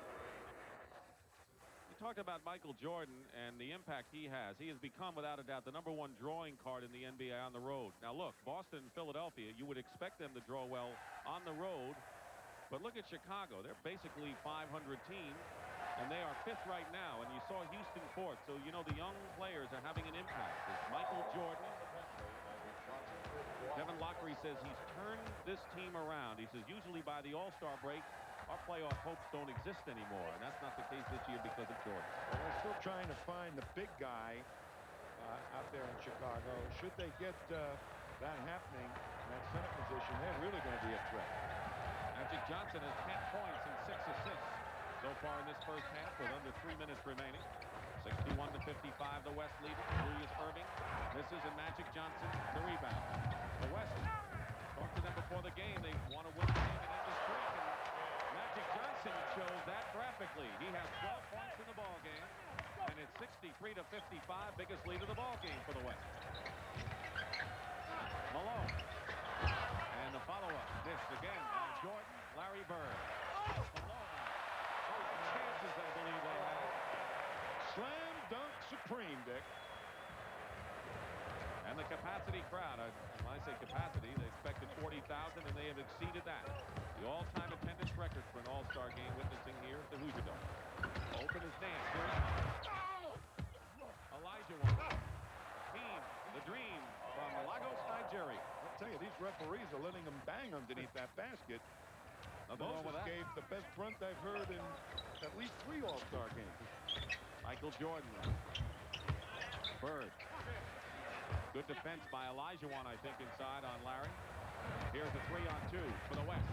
Talked about Michael Jordan and the impact he has. He has become, without a doubt, the #1 drawing card in the NBA on the road. Now, look, Boston and Philadelphia, you would expect them to draw well on the road. But look at Chicago. They're basically 500 team, and they are 5th right now. And you saw Houston 4th. So, you know, the young players are having an impact. There's Michael Jordan. Kevin Lockery says he's turned this team around. He says usually by the All-Star break, our playoff hopes don't exist anymore, and that's not the case this year because of Jordan. Well, they're still trying to find the big guy out there in Chicago. Should they get that happening in that center position, they're really going to be a threat. Magic Johnson has 10 points and 6 assists so far in this first half with under 3 minutes remaining. 61-55, the West leading. Julius Erving misses, and Magic Johnson the rebound. The West talked to them before the game. They want to win the game and end the streak. And Magic Johnson shows that graphically. He has 12 points in the ball game, and it's 63-55, biggest lead of the ball game for the West. Malone, and the follow-up. This again by Jordan, Larry Bird. Malone. Those chances, I believe they had. Slam dunk supreme, Dick. And the capacity crowd. When I say capacity, they expected 40,000, and they have exceeded that. The all-time attendance record for an all-star game witnessing here at the Hoosier Dome. Open is Nance. Olajuwon. Team, the dream from Lagos, Nigeria. I'll tell you, these referees are letting them bang underneath that basket. Nothing wrong with Moses that. gave the best front I've heard in at least 3 all-star games. Michael Jordan. Bird. Good defense by Olajuwon, I think, inside on Larry. Here's a 3-on-2 for the West.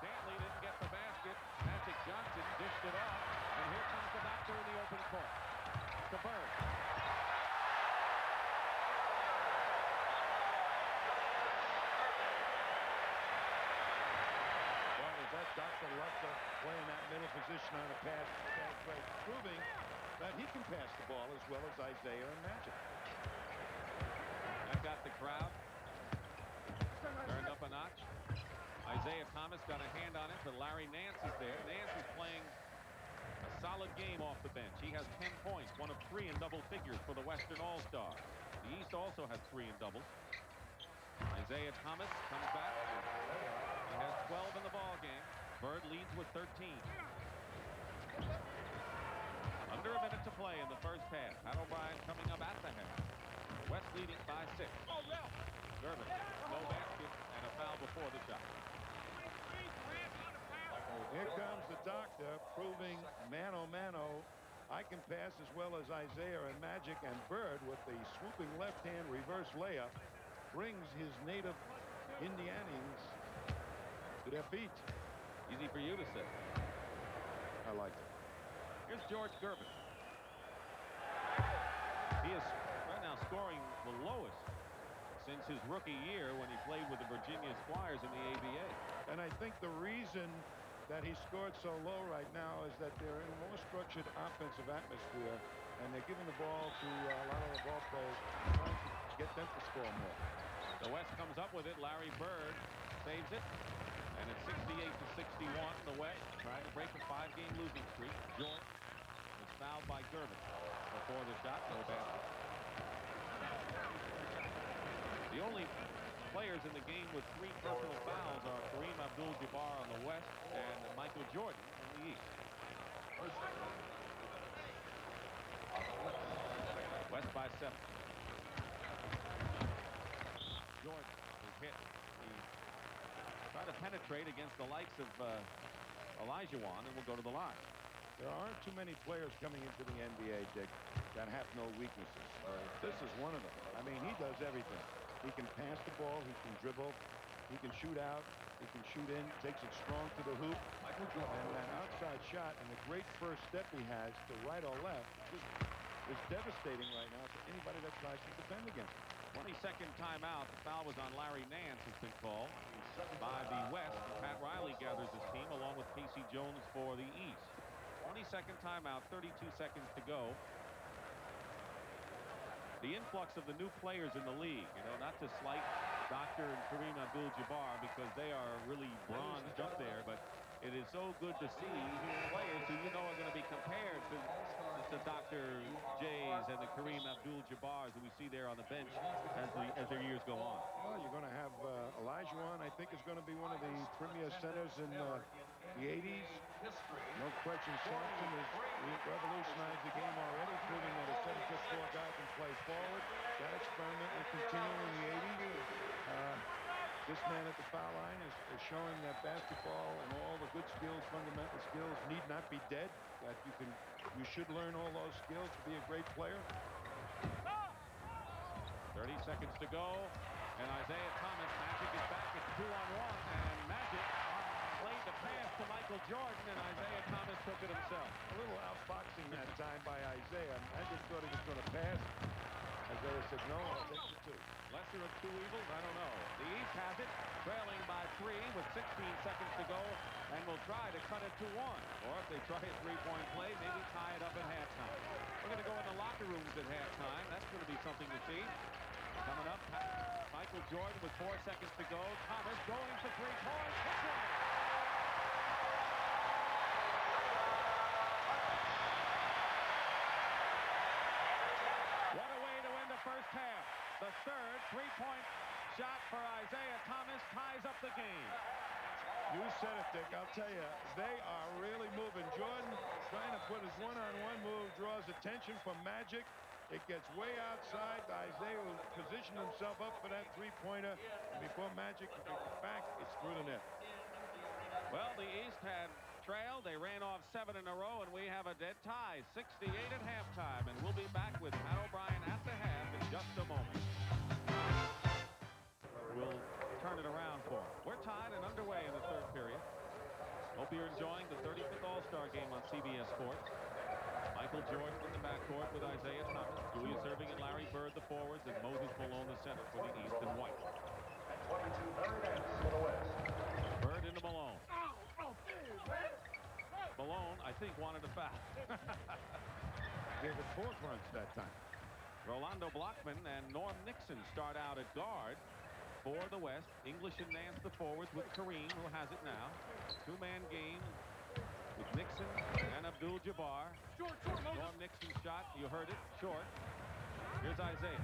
Dantley didn't get the basket. Magic Johnson dished it off. And here comes the doctor in the open court. To Bird. Boy, is that Dr. Lufka playing that middle position on a pass break, proving that he can pass the ball as well as Isiah and Magic. That got the crowd turned up a notch. Isiah Thomas got a hand on it, but Larry Nance is there. Nance is playing a solid game off the bench. He has 10 points, 1 of 3 in double figures for the Western All-Star. The East also has 3 in doubles. Isiah Thomas comes back. He has 12 in the ball game. Bird leads with 13. Under a minute to play in the first half. Pat O'Brien coming up at the half. West leading by 6. Gervin, no basket, and a foul before the shot. Here comes the doctor proving mano. I can pass as well as Isiah and Magic, and Bird with the swooping left-hand reverse layup brings his native Indianians to their feet. Easy for you to say. I like it. Here's George Gervin. He is right now scoring the lowest since his rookie year when he played with the Virginia Squires in the ABA. And I think the reason that he scored so low right now is that they're in a more structured offensive atmosphere, and they're giving the ball to a lot of the ball players, trying to get them to score more. The West comes up with it. Larry Bird saves it. And it's 68-61. The West trying to break a 5-game losing streak. George was fouled by Gervin before the shot. No basket. The only players in the game with 3 personal fouls are Kareem Abdul-Jabbar on the West and Michael Jordan on the East. West by 7. Jordan is hit. Try to penetrate against the likes of Olajuwon, and will go to the line. There aren't too many players coming into the NBA, Dick, that have no weaknesses. This is one of them. I mean, he does everything. He can pass the ball, he can dribble, he can shoot out, he can shoot in, takes it strong to the hoop. And that outside shot and the great first step he has to right or left is devastating right now for anybody that tries to defend against him. 22nd timeout. The foul was on Larry Nance, has been called by the West. Pat Riley gathers his team along with Casey Jones for the East. 22nd timeout, 32 seconds to go. The influx of the new players in the league, not to slight Dr. and Kareem Abdul-Jabbar because they are really bronzed up there, but it is so good to see players who are going to be compared to the Dr. J's and the Kareem Abdul-Jabbars that we see there on the bench as their years go on. Well, you're going to have Olajuwon, I think, is going to be one of the premier centers in the 80s. No question, Sampson has revolutionized the game already, proving that a 7'4" guy can play forward. That experiment will continue in the 80s. This man at the foul line is showing that basketball and all the good skills, fundamental skills, need not be dead. That you should learn all those skills to be a great player. 30 seconds to go, and Isiah Thomas, Magic is back at 2-on-1, and Magic played the pass to Michael Jordan, and Isiah Thomas took it himself. A little outboxing that time by Isiah. Magic thought he was going to pass. Isiah said, no, I'll take the 2. Lesser of 2 evils? I don't know. The East has it, trailing by 3 with 16 seconds to go, and will try to cut it to 1. Or if they try a 3-point play, maybe tie it up at halftime. We're going to go in the locker rooms at halftime. That's going to be something to see. Coming up, Michael Jordan with 4 seconds to go. Thomas going for 3 points. What a way to The third three-point shot for Isiah Thomas ties up the game. You said it, Dick. I'll tell you, they are really moving. Jordan trying to put his one-on-one move, draws attention from Magic. It gets way outside. Isiah will position himself up for that three-pointer. And before Magic can get back, it's through the net. Well, the East had trailed. They ran off 7 in a row, and we have a dead tie, 68 at halftime. And we'll be back with Pat O'Brien at the half in just a moment. We'll turn it around for him. We're tied and underway in the third period. Hope you're enjoying the 35th All-Star game on CBS Sports. Michael Jordan in the backcourt with Isiah Thomas, Julius Erving and Larry Bird the forwards, and Moses Malone the center for the East and white. Bird into Malone. Malone, I think, wanted a foul. Gave it 4 fronts that time. Rolando Blackman and Norm Nixon start out at guard for the West. English and Nance the forwards with Kareem, who has it now. Two-man game with Nixon and Abdul-Jabbar. Norm Nixon's shot, you heard it, short. Here's Isiah.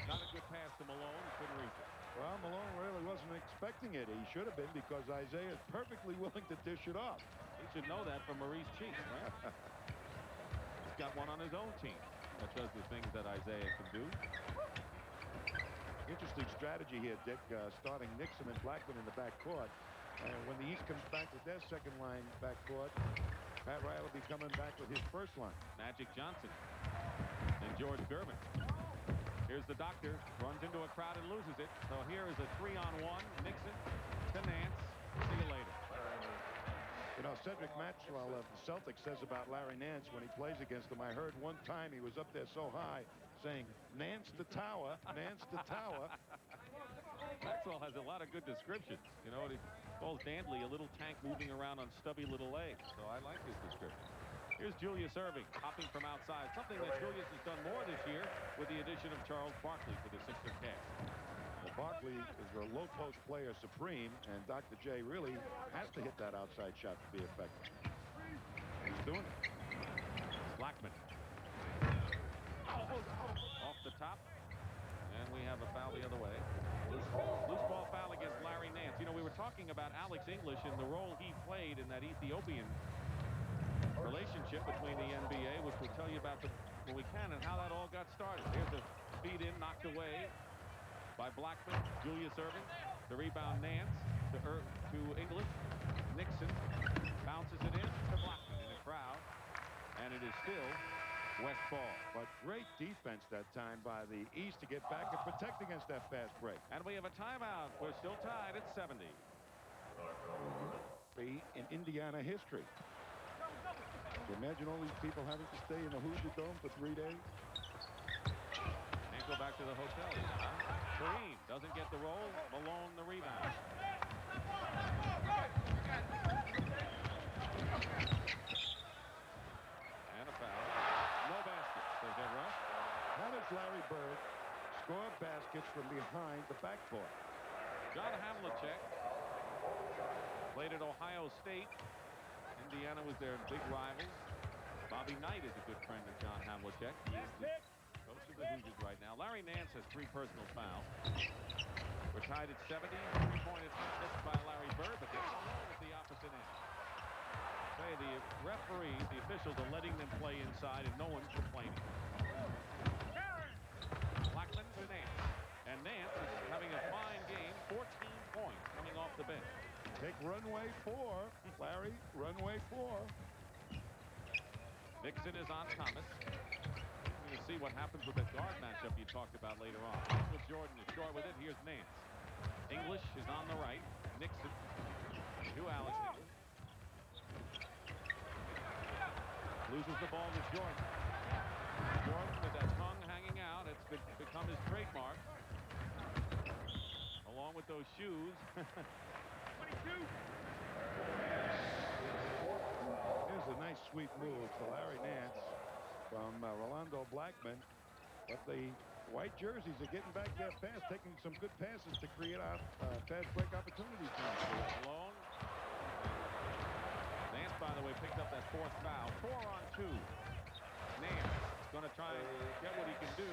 Not a good pass to Malone, couldn't reach it. Well, Malone really wasn't expecting it. He should have been, because Isiah is perfectly willing to dish it off. He should know that from Maurice Cheeks, right? He's got one on his own team that does the things that Isiah can do. Interesting strategy here, Dick, starting Nixon and Blackman in the backcourt. And when the East comes back with their second line backcourt, Pat Riley will be coming back with his first line. Magic Johnson and George Gervin. Here's the doctor, runs into a crowd and loses it. So here is a 3-on-1. Nixon to Nance. See you later. You know, Cedric Maxwell of the Celtics says about Larry Nance when he plays against him. I heard one time he was up there so high saying, Nance the tower, Nance the tower. Maxwell has a lot of good descriptions. You know, he calls Dantley a little tank moving around on stubby little legs. So I like his description. Here's Julius Erving hopping from outside, something that Julius has done more this year with the addition of Charles Barkley for the Sixers cast. Well, Barkley is a low post player supreme, and Dr. J really has to hit that outside shot to be effective. He's doing it. Blackman. Off the top. And we have a foul the other way. Loose ball foul against Larry Nance. You know, we were talking about Alex English and the role he played in that Ethiopian relationship between the NBA, which we'll tell you about when we can, and how that all got started. Here's a feed in, knocked away by Blackman. Julius Erving. The rebound, Nance to English. Nixon bounces it in to Blackman in the crowd, and it is still West ball. But great defense that time by the East to get back and protect against that fast break. And we have a timeout. We're still tied at 70. In Indiana history. Imagine all these people having to stay in the Hoosier Dome for 3 days. Can't go back to the hotel. Kareem doesn't get the roll. Malone the rebound. And a foul. No basket, says Everett. How does Larry Bird score baskets from behind the backcourt? John Havlicek played at Ohio State. Indiana was their big rivals. Bobby Knight is a good friend of John Havlicek. He is the coach of the Hoosiers right now. Larry Nance has 3 personal fouls. We're tied at 70. 3-point attempt missed by Larry Bird, but they're alone at the opposite end. Say the referees, the officials are letting them play inside, and no one's complaining. Blackman to Nance. And Nance is having a fine game. 14 points coming off the bench. Take runway 4, Larry. Runway 4. Nixon is on Thomas. We're going to see what happens with that guard matchup you talked about later on. With Jordan is short with it. Here's Nance. English is on the right. Nixon to Alex English. Loses the ball to Jordan. Jordan with that tongue hanging out. It's become his trademark. Along with those shoes. Here's a nice sweet move to Larry Nance from Rolando Blackman. But the white jerseys are getting back there fast, taking some good passes to create fast break opportunities. Malone. Nance, by the way, picked up that 4th foul. 4-on-2. Nance is going to try and get what he can do.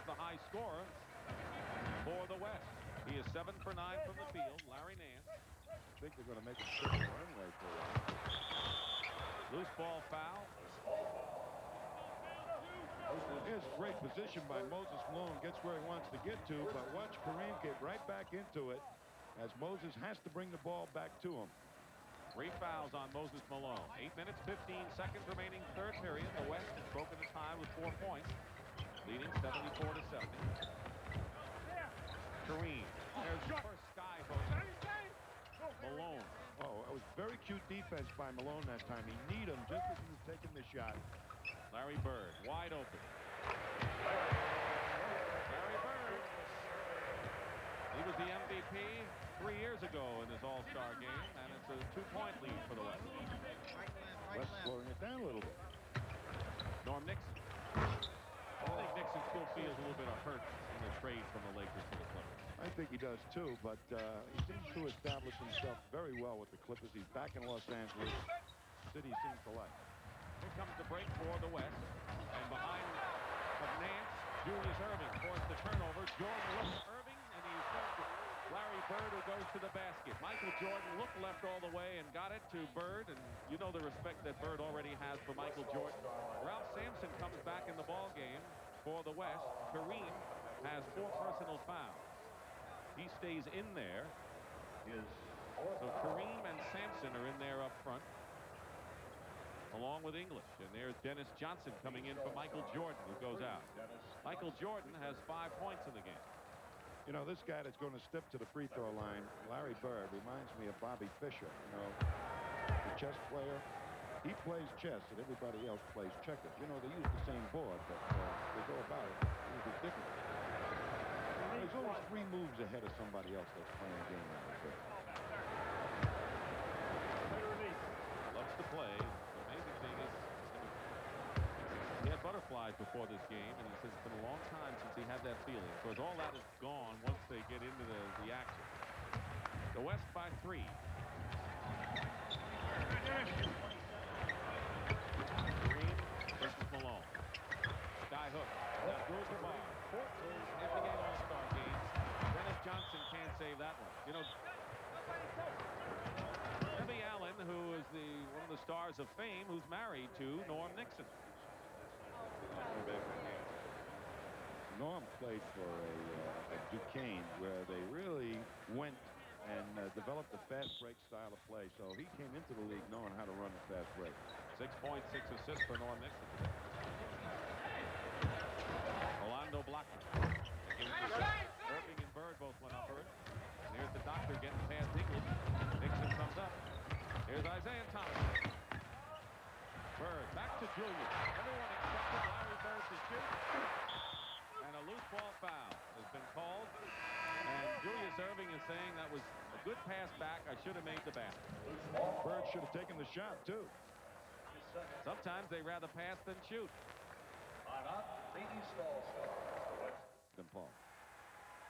the high scorer for the West. He is 7 for 9 from the field. Larry Nance. I think they're going to make him sit in the runway for a while. Loose ball foul. Here's great position by Moses Malone. Gets where he wants to get to, but watch Kareem get right back into it as Moses has to bring the ball back to him. 3 fouls on Moses Malone. 8 minutes, 15 seconds remaining, third period. The West has broken the tie with 4 points, leading 74-70. Kareem. There's the first skyhook. Malone. Oh, it was very cute defense by Malone that time. He kneed him just as he was taking the shot. Larry Bird, wide open. Larry Bird. He was the MVP 3 years ago in this All-Star game, and it's a 2-point lead for the West. West slowing it down a little bit. Norm Nixon. I think Nixon still feels a little bit of hurt in the trade from the Lakers to the Clippers. I think he does too, but he seems to establish himself very well with the Clippers. He's back in Los Angeles. City seems to like. Here comes the break for the West. And behind of Nance, Julius Erving forced the turnover. Jordan looks at Erving, and he's got Larry Bird, who goes to the basket. Michael Jordan looked left all the way and got it to Bird, and you know the respect that Bird already has for Michael Jordan. Ralph Sampson comes back in the ball game for the West. Kareem has 4 personal fouls. He stays in there. So Kareem and Sampson are in there up front, along with English. And there's Dennis Johnson coming in for Michael Jordan, who goes out. Michael Jordan has 5 points in the game. You know, this guy that's going to step to the free throw line, Larry Bird, reminds me of Bobby Fischer. You know, the chess player. He plays chess and everybody else plays checkers. You know, they use the same board, but they go about it a little bit differently. There's always 3 moves ahead of somebody else that's playing a game like this. Loves to play. The amazing thing is he had butterflies before this game, and he says it's been a long time since he had that feeling. Of course, all that is gone once they get into the action. The West by 3. Green versus Malone. Skyhook. Abdul-Jabbar. 14 NBA All-Star games. Dennis Johnson can't save that one. You know, Debbie Allen, who is one of the stars of fame, who's married to Norm Nixon. Norm played for a Duquesne where they really went and developed a fast break style of play. So he came into the league knowing how to run a fast break. 6 points, 6 assists for Norm Nixon today. Orlando Blackman. Erving and Bird both went upward. And here's the doctor getting past English. Nixon comes up. Here's Isiah Thomas. Bird back to Julius. Everyone expected Larry Bird to shoot. And a loose ball foul has been called. And Julius Erving is saying that was a good pass back. I should have made the basket. Bird should have taken the shot too. Sometimes they rather pass than shoot. Paul.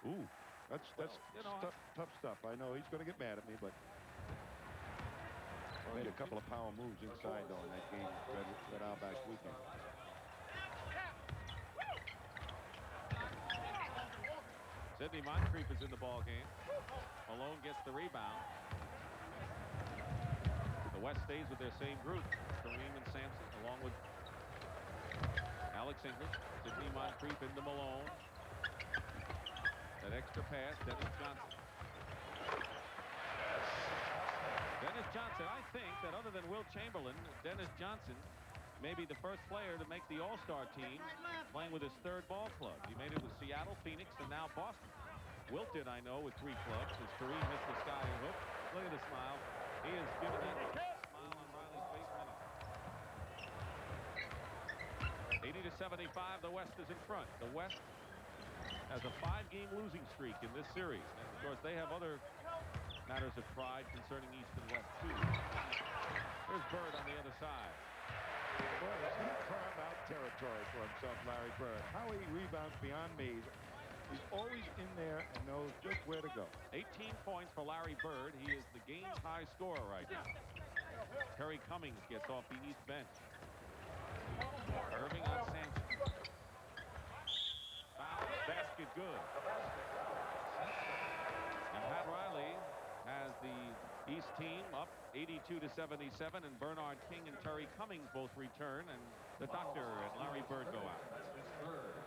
Ooh, that's you know, tough stuff. I know he's going to get mad at me, but made a couple of power moves inside though in that game Red Auerbach's weekend. Sidney Moncrief is in the ball game. Malone gets the rebound. The West stays with their same group. Kareem and Sampson, along with Alex English. Sidney Moncrief into Malone. That extra pass, Dennis Johnson. Dennis Johnson, I think that other than Wilt Chamberlain, Dennis Johnson may be the first player to make the All-Star team playing with his 3rd ball club. He made it with Seattle, Phoenix, and now Boston. Wilt did, I know, with 3 clubs. His Kareem missed the sky hook. Look at the smile. He has given that smile on Riley's face many. 80-75, the West is in front. The West has a 5-game losing streak in this series. And of course, they have other matters of pride concerning East and West, too. There's Bird on the other side. Boy, he carved out territory for himself, Larry Bird. How he rebounds beyond me. He's always in there and knows just where to go. 18 points for Larry Bird. He is the game's high scorer right now. Kerry Cummings gets off the East bench. Erving on Sampson. Foul. basket good. And Pat Riley has the East team up 82-77, and Bernard King and Terry Cummings both return, and the doctor and Larry Bird go out. That's his third.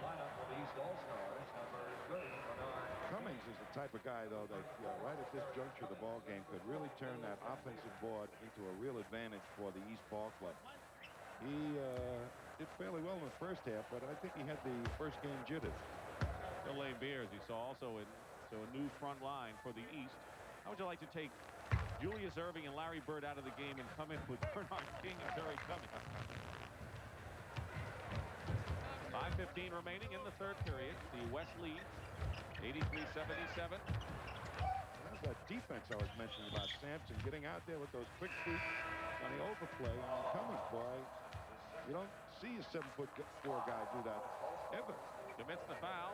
Lineup for the East All-Stars, number 30, Bernard. Cummings is the type of guy, though, that right at this juncture of the ball game could really turn that offensive board into a real advantage for the East Ball Club. He did fairly well in the first half, but I think he had the first game jitters. The Laimbeer, as you saw, also a new front line for the East. How would you like to take Julius Erving and Larry Bird out of the game and come in with Bernard King and Terry Cummings? 5:15 remaining in the third period. The West leads 83-77. That's that defense I was mentioning about Sampson getting out there with those quick feet on the overplay. And Cummings, boy, you don't see a 7'4" guy do that ever. Commits the foul.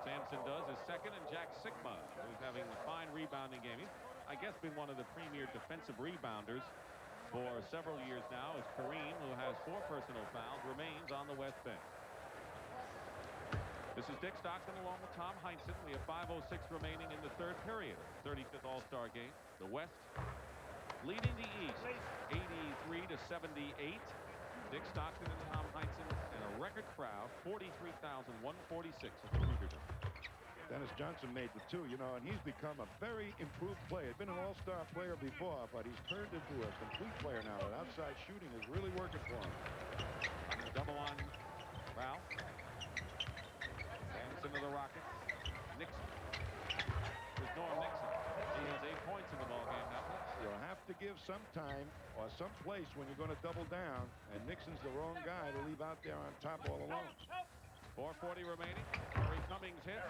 Sampson does his second, and Jack Sigma, who's having a fine rebounding game. He's, I guess, been one of the premier defensive rebounders for several years now, as Kareem, who has 4 personal fouls, remains on the West bench. This is Dick Stockton along with Tom Heinsohn. We have 5:06 remaining in the third period. 35th All-Star game. The West leading the East 83-78. Dick Stockton and Tom Heinsohn and a record crowd, 43,146 at the Hoosier Dome. Dennis Johnson made the 2, you know, and he's become a very improved player. He's been an all-star player before, but he's turned into a complete player now. That outside shooting is really working for him. Double on Ralph. Sampson to the Rockets. Nixon. There's Norm Nixon. He has 8 points in the ballgame now. You'll have to give some time or some place when you're going to double down, and Nixon's the wrong guy to leave out there on top all alone. 4:40 remaining. Terry Cummings hit.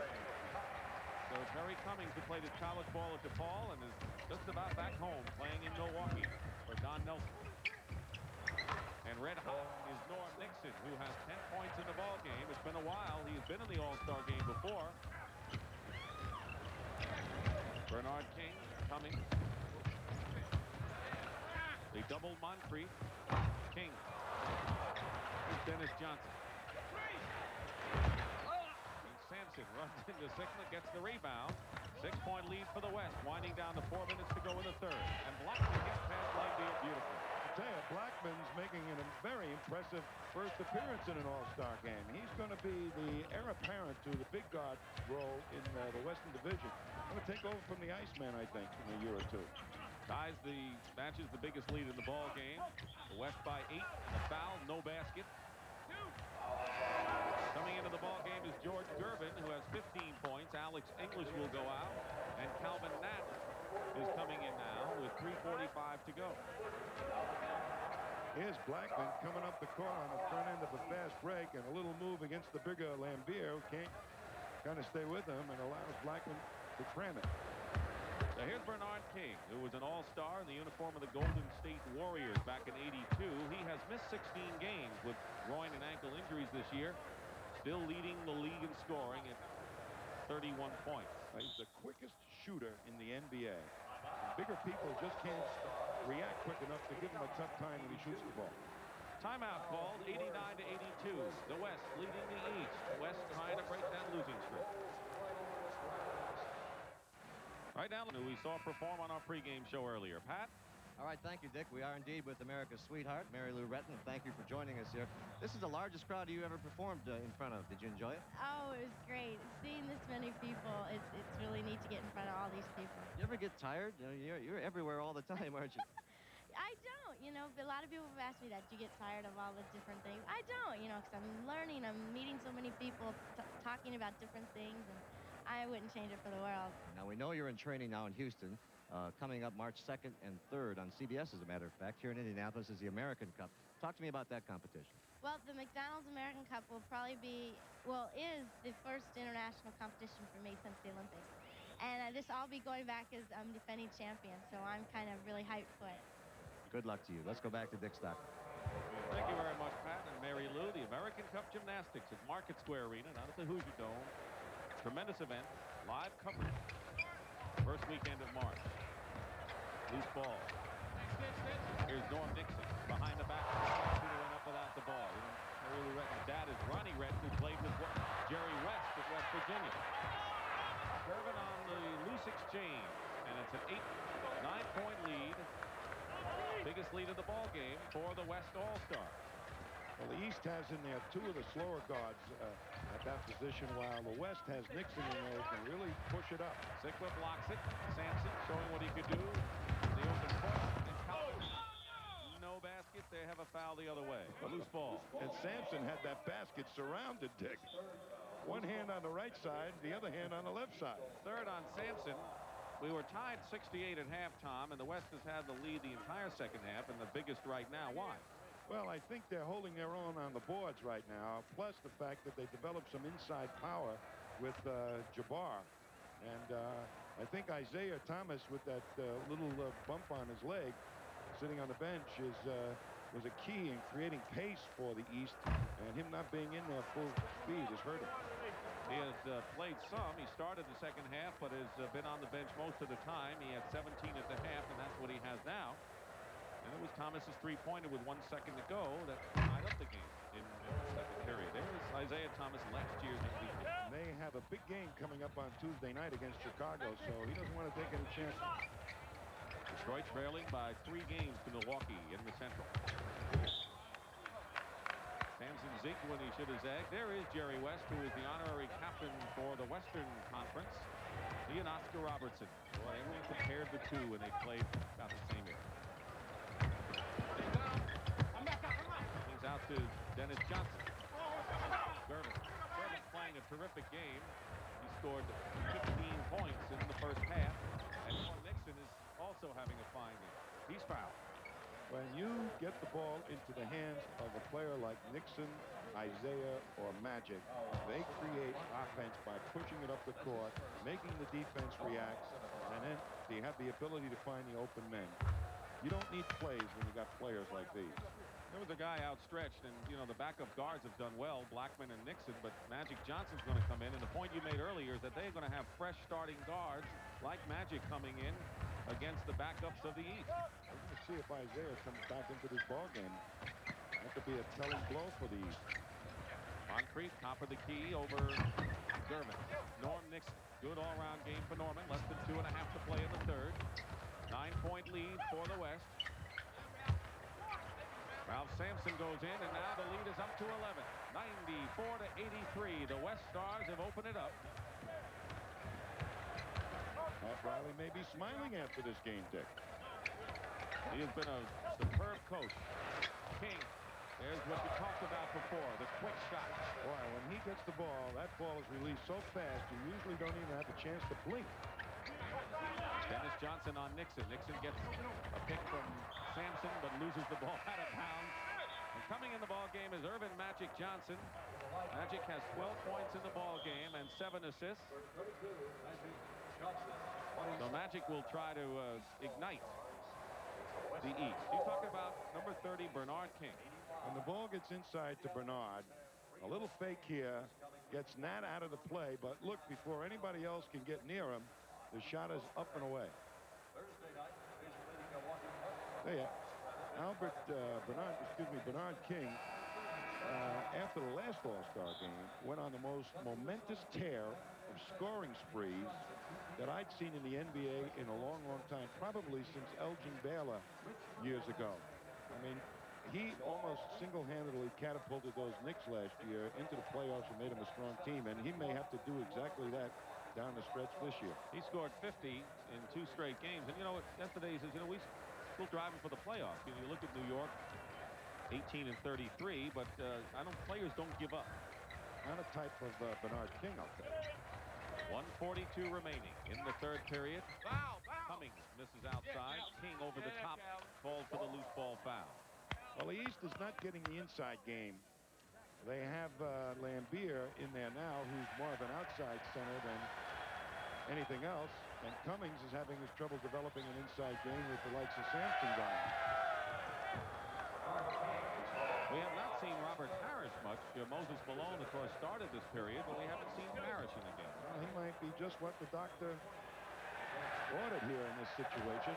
So Terry Cummings, who played his college ball at DePaul and is just about back home playing in Milwaukee for Don Nelson. And red hot is Norm Nixon, who has 10 points in the ball game. It's been a while. He's been in the All-Star game before. Bernard King, Cummings. They double Moncrief. King. Here's Dennis Johnson. And Sampson runs into Sigma, gets the rebound. 6-point lead for the West, winding down to 4 minutes to go in the third. And Blackman gets past Laimbeer beautifully. I tell you, Blackman's making a very impressive first appearance in an all-star game. He's going to be the heir apparent to the big guard role in the Western Division. Going to take over from the Iceman, I think, in a year or two. Matches the biggest lead in the ball game. The West by 8. And a foul, no basket. Coming into the ball game is George Gervin, who has 15 points. Alex English will go out, and Calvin Nance is coming in now with 3:45 to go. Here's Blackman coming up the court on the front end of a fast break, and a little move against the bigger Laimbeer, who can't kind of stay with him and allows Blackman to cram it. So here's Bernard King, who was an all-star in the uniform of the Golden State Warriors back in '82. He has missed 16 games with groin and ankle injuries this year. Still leading the league in scoring at 31 points. He's the quickest shooter in the NBA. Bigger people just can't react quick enough to give him a tough time when he shoots the ball. Timeout called, 89-82. The West leading the East. West trying to break that losing streak. Right now, who we saw perform on our pregame show earlier. Pat? All right, thank you, Dick. We are indeed with America's sweetheart, Mary Lou Retton. Thank you for joining us here. This is the largest crowd you ever performed in front of. Did you enjoy it? Oh, it was great. Seeing this many people, it's really neat to get in front of all these people. You ever get tired? You know, you're everywhere all the time, aren't you? I don't, you know, but a lot of people have asked me that. Do you get tired of all the different things? I don't, you know, because I'm learning. I'm meeting so many people, talking about different things, and I wouldn't change it for the world. Now, we know you're in training now in Houston. Coming up March 2nd and 3rd on CBS, as a matter of fact, here in Indianapolis is the American Cup. Talk to me about that competition. Well, the McDonald's American Cup will probably be, is the first international competition for me since the Olympics. And I'll be going back as defending champion, so I'm kind of really hyped for it. Good luck to you. Let's go back to Dick Stockton. Thank you very much, Pat and Mary Lou. The American Cup Gymnastics at Market Square Arena, down at the Hoosier Dome. Tremendous event. Live coverage. First weekend of March. Loose ball. Here's Norm Nixon behind the back. Shooter went up without the ball. Retton's dad is Ronnie Retton, who played with Jerry West at West Virginia. Gervin on the loose exchange, and it's an 9-point lead. Biggest lead of the ball game for the West All-Star. Well, the East has in there two of the slower guards at that position, while the West has Nixon in there who can really push it up. Sikla blocks it. Sampson showing what he could do. The open court. And Cummings. No basket. They have a foul the other way. A loose ball. And Sampson had that basket surrounded, Dick. One hand on the right side, the other hand on the left side. Third on Sampson. We were tied 68 at halftime, and the West has had the lead the entire second half, and the biggest right now. Why? Well, I think they're holding their own on the boards right now, plus the fact that they developed some inside power with Jabbar. And I think Isiah Thomas, with that little bump on his leg, sitting on the bench, was a key in creating pace for the East, and him not being in there full speed has hurt him. He has played some. He started the second half, but has been on the bench most of the time. He had 17 at the half, and that's what he has now. And it was Thomas's three-pointer with 1 second to go that tied up the game in the second period. There's Isiah Thomas, last year's MVP. They have a big game coming up on Tuesday night against Chicago, so he doesn't want to take any chances. Detroit trailing by 3 games to Milwaukee in the Central. Sampson zigged when he should have zagged. There is Jerry West, who is the honorary captain for the Western Conference. He and Oscar Robertson. Boy, everyone compared the two when they played about the same year. Things out to Dennis Johnson. Gervin's playing a terrific game. He scored 15 points in the first half. And Nixon is also having a fine game. He's fouled. When you get the ball into the hands of a player like Nixon, Isiah, or Magic, they create offense by pushing it up the court, making the defense react, and then they have the ability to find the open men. You don't need plays when you got players like these. There was a guy outstretched, and, you know, the backup guards have done well, Blackman and Nixon, but Magic Johnson's going to come in, and the point you made earlier is that they're going to have fresh starting guards like Magic coming in against the backups of the East. We're going to see if Isiah comes back into this ball game. That could be a telling blow for the East. Moncrief, top of the key over Gervin. Norm Nixon, good all-around game for Norman. Less than 2.5 to play in the third. 9-point lead for the West. Ralph Sampson goes in, and now the lead is up to 11. 94 to 83. The West Stars have opened it up. Pat Riley may be smiling after this game, Dick. He has been a superb coach. King, there's what we talked about before, the quick shot. Boy, when he gets the ball, that ball is released so fast, you usually don't even have a chance to blink. Dennis Johnson on Nixon. Nixon gets a pick from Sampson, but loses the ball out of bounds. And coming in the ball game is Erving Magic Johnson. Magic has 12 points in the ball game and 7 assists. So Magic will try to ignite the East. You talk about number 30, Bernard King. When the ball gets inside to Bernard, a little fake here, gets Nat out of the play, but look, before anybody else can get near him, the shot is up and away. There you Bernard King, after the last All-Star game, went on the most momentous tear of scoring sprees that I'd seen in the NBA in a long, long time, probably since Elgin Baylor years ago. I mean, he almost single-handedly catapulted those Knicks last year into the playoffs and made them a strong team, and he may have to do exactly that down the stretch this year. He scored 50 in 2 straight games, and you know what yesterday is, you know, we still driving for the playoffs. You know, you look at New York, 18 and 33, but players don't give up. Not a type of Bernard King out there. 1:42 remaining in the third period. Cummings misses outside. King over the top, falls for the loose ball foul. Well, the East is not getting the inside game. They have Laimbeer in there now, who's more of an outside center than anything else. And Cummings is having his trouble developing an inside game with the likes of Sampson on. We have not seen Robert Parish much. Moses Malone, of course, started this period, but we haven't seen Parish in the game. Well, he might be just what the doctor ordered here in this situation.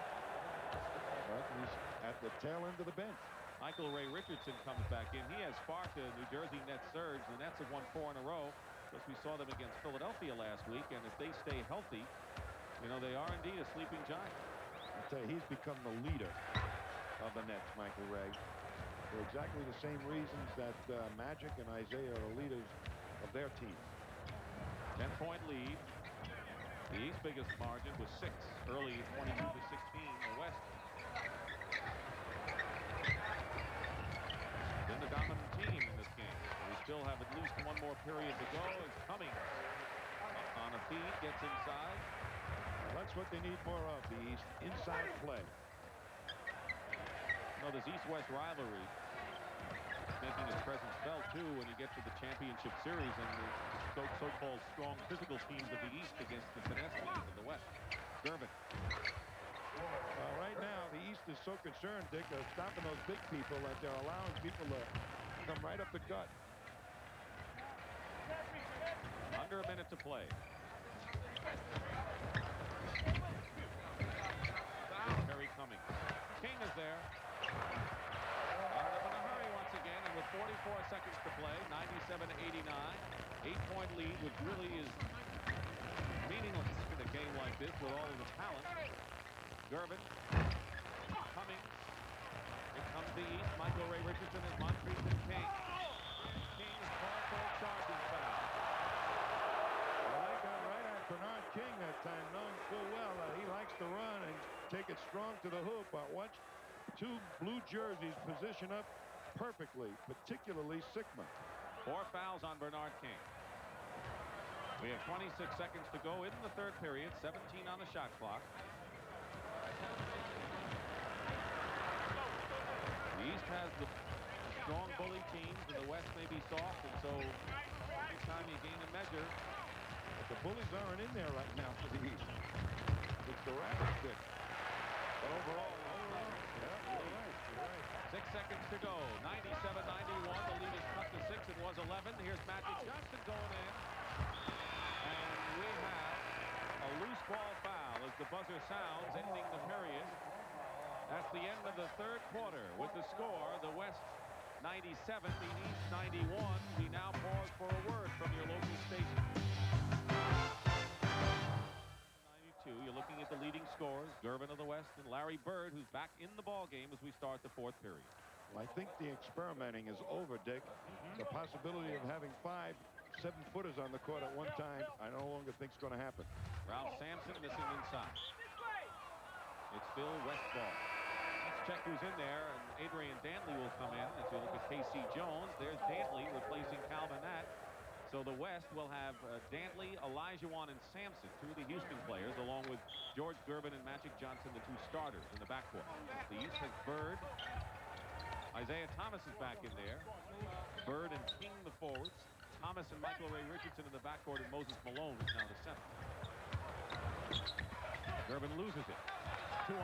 But he's at the tail end of the bench. Michael Ray Richardson comes back in. He has sparked a New Jersey Nets surge. The Nets have won 4 in a row. Because we saw them against Philadelphia last week. And if they stay healthy, you know, they are indeed a sleeping giant. I tell you, he's become the leader of the Nets, Michael Ray. For exactly the same reasons that Magic and Isiah are the leaders of their team. 10-point lead. The East biggest margin was 6 early, 22 to 16. The West been the dominant team in this game. We still have at least one more period to go. As Cummings on a feed gets inside. That's what they need more of, the East. Inside play. You know, this East-West rivalry making its presence felt, too, when you get to the championship series and the so-called strong physical teams of the East against the finesse teams of the West. Gervin. Well, right now, the East is so concerned, Dick, of stopping those big people that they're allowing people to come right up the gut. Under a minute to play. Terry Cummings. King is there. Fired up in a hurry once again, and with 44 seconds to play, 97-89. 8-point lead, which really is meaningless in a game like this with all of the talent. Gervin. Cummings. Here comes the East. Michael Ray Richardson as Moncrief and King. King's called for a charging foul. Well, they got right at Bernard King that time, knowing full well that he likes to run and take it strong to the hoop. But watch two blue jerseys position up perfectly, particularly Sigma. 4 fouls on Bernard King. We have 26 seconds to go in the third period. 17 on the shot clock. The East has the strong bully teams, and the West may be soft, and so every time you gain a measure. But the bullies aren't in there right now for the East. It's the Rabbit stick. But overall, yeah, you're right. 6 seconds to go. 97-91. The lead is cut to 6. It was 11. Here's Magic Johnson going in. And we have a loose ball foul as the buzzer sounds, ending the period. That's the end of the third quarter with the score, the West 97, the East 91. We now pause for a word from your local station. 92, you're looking at the leading scorers, Gervin of the West and Larry Bird, who's back in the ball game as we start the fourth period. Well, I think the experimenting is over, Dick. The possibility of having 5 7-footers on the court at one time, I no longer think is going to happen. Ralph Sampson missing inside. It's Phil West ball. Let's check who's in there, and Adrian Dantley will come in. As you look at K.C. Jones, there's Dantley replacing Calvin Nat. So the West will have Dantley, Olajuwon, and Sampson, 2 of the Houston players, along with George Gervin and Magic Johnson, the 2 starters in the backcourt. The East has Bird. Isiah Thomas is back in there. Bird and King the forwards. Thomas and Michael Ray Richardson in the backcourt, and Moses Malone is now the center. Gervin loses it. 2-on-1.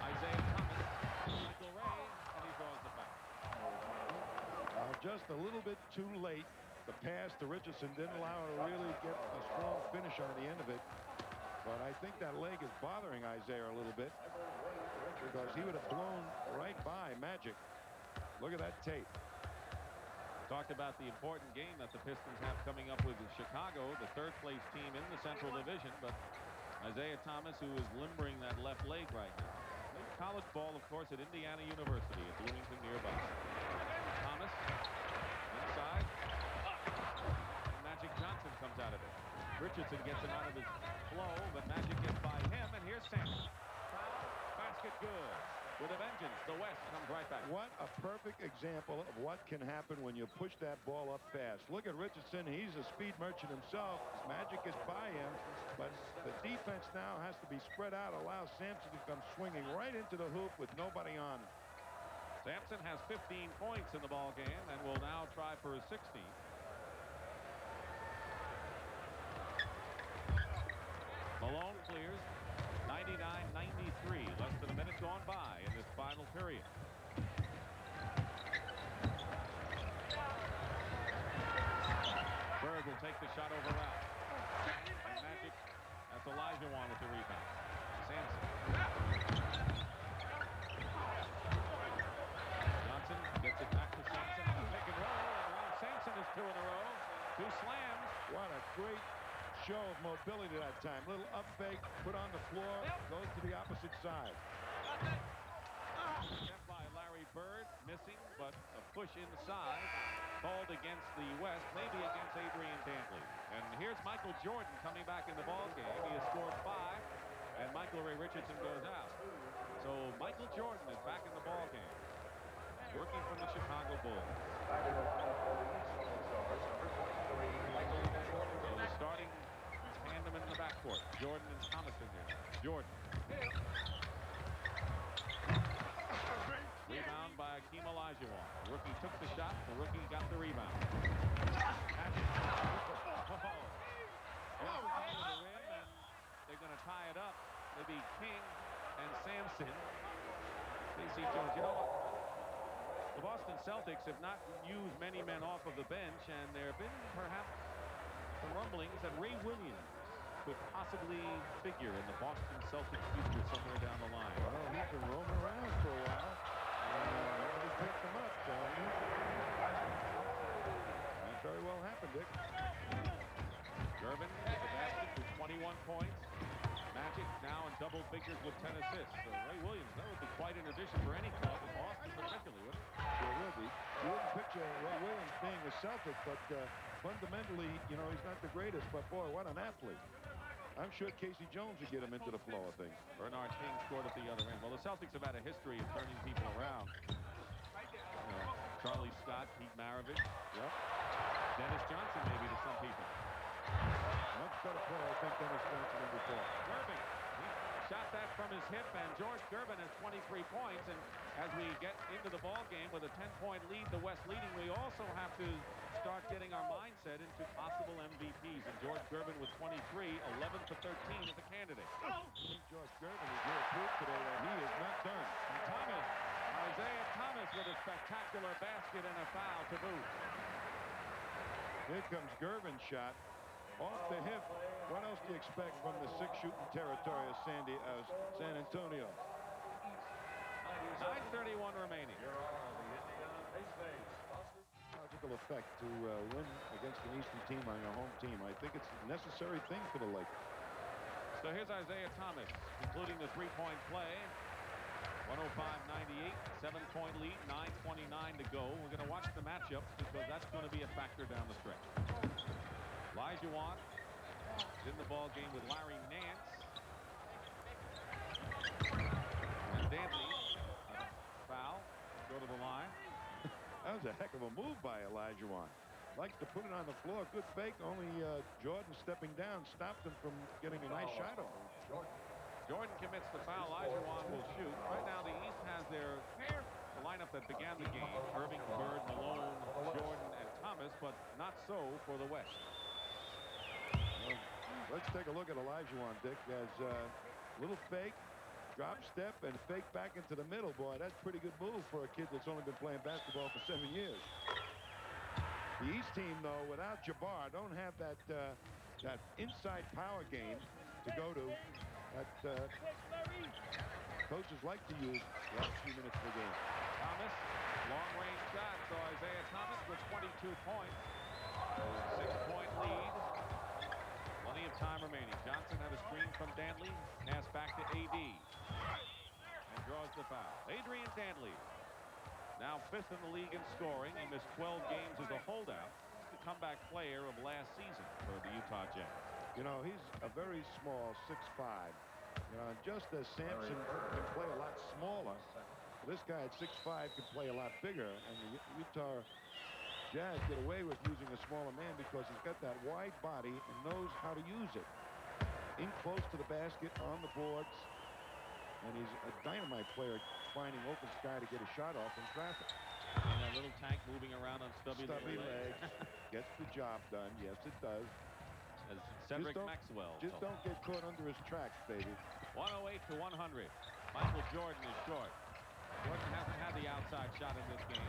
Isiah Thomas, Michael Ray, and he draws the foul. Just a little bit too late. The pass to Richardson didn't allow her to really get a strong finish on the end of it. But I think that leg is bothering Isiah a little bit, because he would have blown right by Magic. Look at that tape. Talked about the important game that the Pistons have coming up with Chicago, the third-place team in the Central Division. But Isiah Thomas, who is limbering that left leg right now. Played college ball, of course, at Indiana University at Bloomington nearby. Thomas inside. And Magic Johnson comes out of it. Richardson gets him out of his flow, but Magic gets by him, and here's Sampson. Basket good. With a vengeance, the West comes right back. What a perfect example of what can happen when you push that ball up fast. Look at Richardson. He's a speed merchant himself. Magic is by him, but the defense now has to be spread out, allow Sampson to come swinging right into the hoop with nobody on him. Sampson has 15 points in the ball game and will now try for his 16th. Malone clears. 99-93. Less than a minute gone by in this final period. Bird will take the shot over Ralph. And Magic, that's Olajuwon with the rebound. Sampson. show of mobility that time. Little up fake, put on the floor, goes to the opposite side. Attempt by Larry Bird, missing, but a push inside. Called against the West, maybe against Adrian Dantley. And here's Michael Jordan coming back in the ball game. He has scored 5, and Michael Ray Richardson goes out. So Michael Jordan is back in the ball game, working from the Chicago Bulls. So the starting tandem in the backcourt, Jordan and Thomas in there. Jordan. Rebound by Akeem Olajuwon. The rookie took the shot. The rookie got the rebound. They're going to tie it up. It'll be King and Sampson. Casey Jones. You know what? The Boston Celtics have not used many men off of the bench, and there have been perhaps some rumblings that Ray Williams could possibly figure in the Boston Celtics future somewhere down the line. Well, he's been roaming around for a while. Nobody picked him up, so that very well happened, Dick. Gervin with the basket with 21 points. Magic now in double figures with 10 assists. So Ray Williams, that would be quite an addition for any club, in Boston particularly, wouldn't it? Sure will be. You wouldn't picture Ray Williams being a Celtic, but fundamentally, you know, he's not the greatest, but boy, what an athlete. I'm sure Casey Jones would get him into the flow of things. Bernard King scored at the other end. Well, the Celtics have had a history of turning people around. Charlie Scott, Pete Maravich. Yep. Dennis Johnson, maybe, to some people. Much better player, I think, Dennis Johnson than before. Erving. He shot that from his hip, and George Gervin has 23 points. And as we get into the ball game with a 10-point lead, the West leading, we also have to start getting our mindset into possible MVPs. And George Gervin with 23, 11 to 13 as a candidate. George Gervin is here to prove today that he is not done. And Thomas, Isiah Thomas with a spectacular basket and a foul to boot. Here comes Gervin's shot. Off the hip. What else do you expect from the six-shooting territory of San Antonio? 9:31 remaining. Logical effect to win against an Eastern team on your home team. I think it's a necessary thing for the Lakers. So here's Isiah Thomas, including the three-point play. 105-98, 7-point lead, 9:29 to go. We're going to watch the matchups because that's going to be a factor down the stretch. Olajuwon is in the ball game with Larry Nance. And Dantley, foul, go to the line. That was a heck of a move by Olajuwon. Likes to put it on the floor. Good fake. Only Jordan stepping down stopped him from getting a nice shot off. Jordan commits the foul. Olajuwon will shoot. Right now, the East has the lineup that began the game. Erving, Bird, Malone, Jordan, and Thomas, but not so for the West. Well, let's take a look at Olajuwon, Dick. As little fake, drop step, and fake back into the middle. Boy, that's a pretty good move for a kid that's only been playing basketball for 7 years. The East team, though, without Jabbar, don't have that that inside power game to go to that coaches like to use the last few minutes of the game. Thomas, long-range shot. So Isiah Thomas with 22 points. 6-point lead. Plenty of time remaining. Johnson had a screen from Dantley. Pass back to AD. And draws the foul. Adrian Dantley. Now 5th in the league in scoring. He missed 12 games as a holdout. The comeback player of last season for the Utah Jazz. You know, he's a very small 6'5". You know, just as Sampson can play a lot smaller, this guy at 6'5" can play a lot bigger. And the Utah Jazz get away with using a smaller man because he's got that wide body and knows how to use it. In close to the basket, on the boards. And he's a dynamite player finding open sky to get a shot off in traffic. And that little tank moving around on stubby legs. Gets the job done. Yes, it does. As Cedric Maxwell. Just don't get caught under his tracks, baby. 108 to 100. Michael Jordan is short. Jordan hasn't had the outside shot in this game.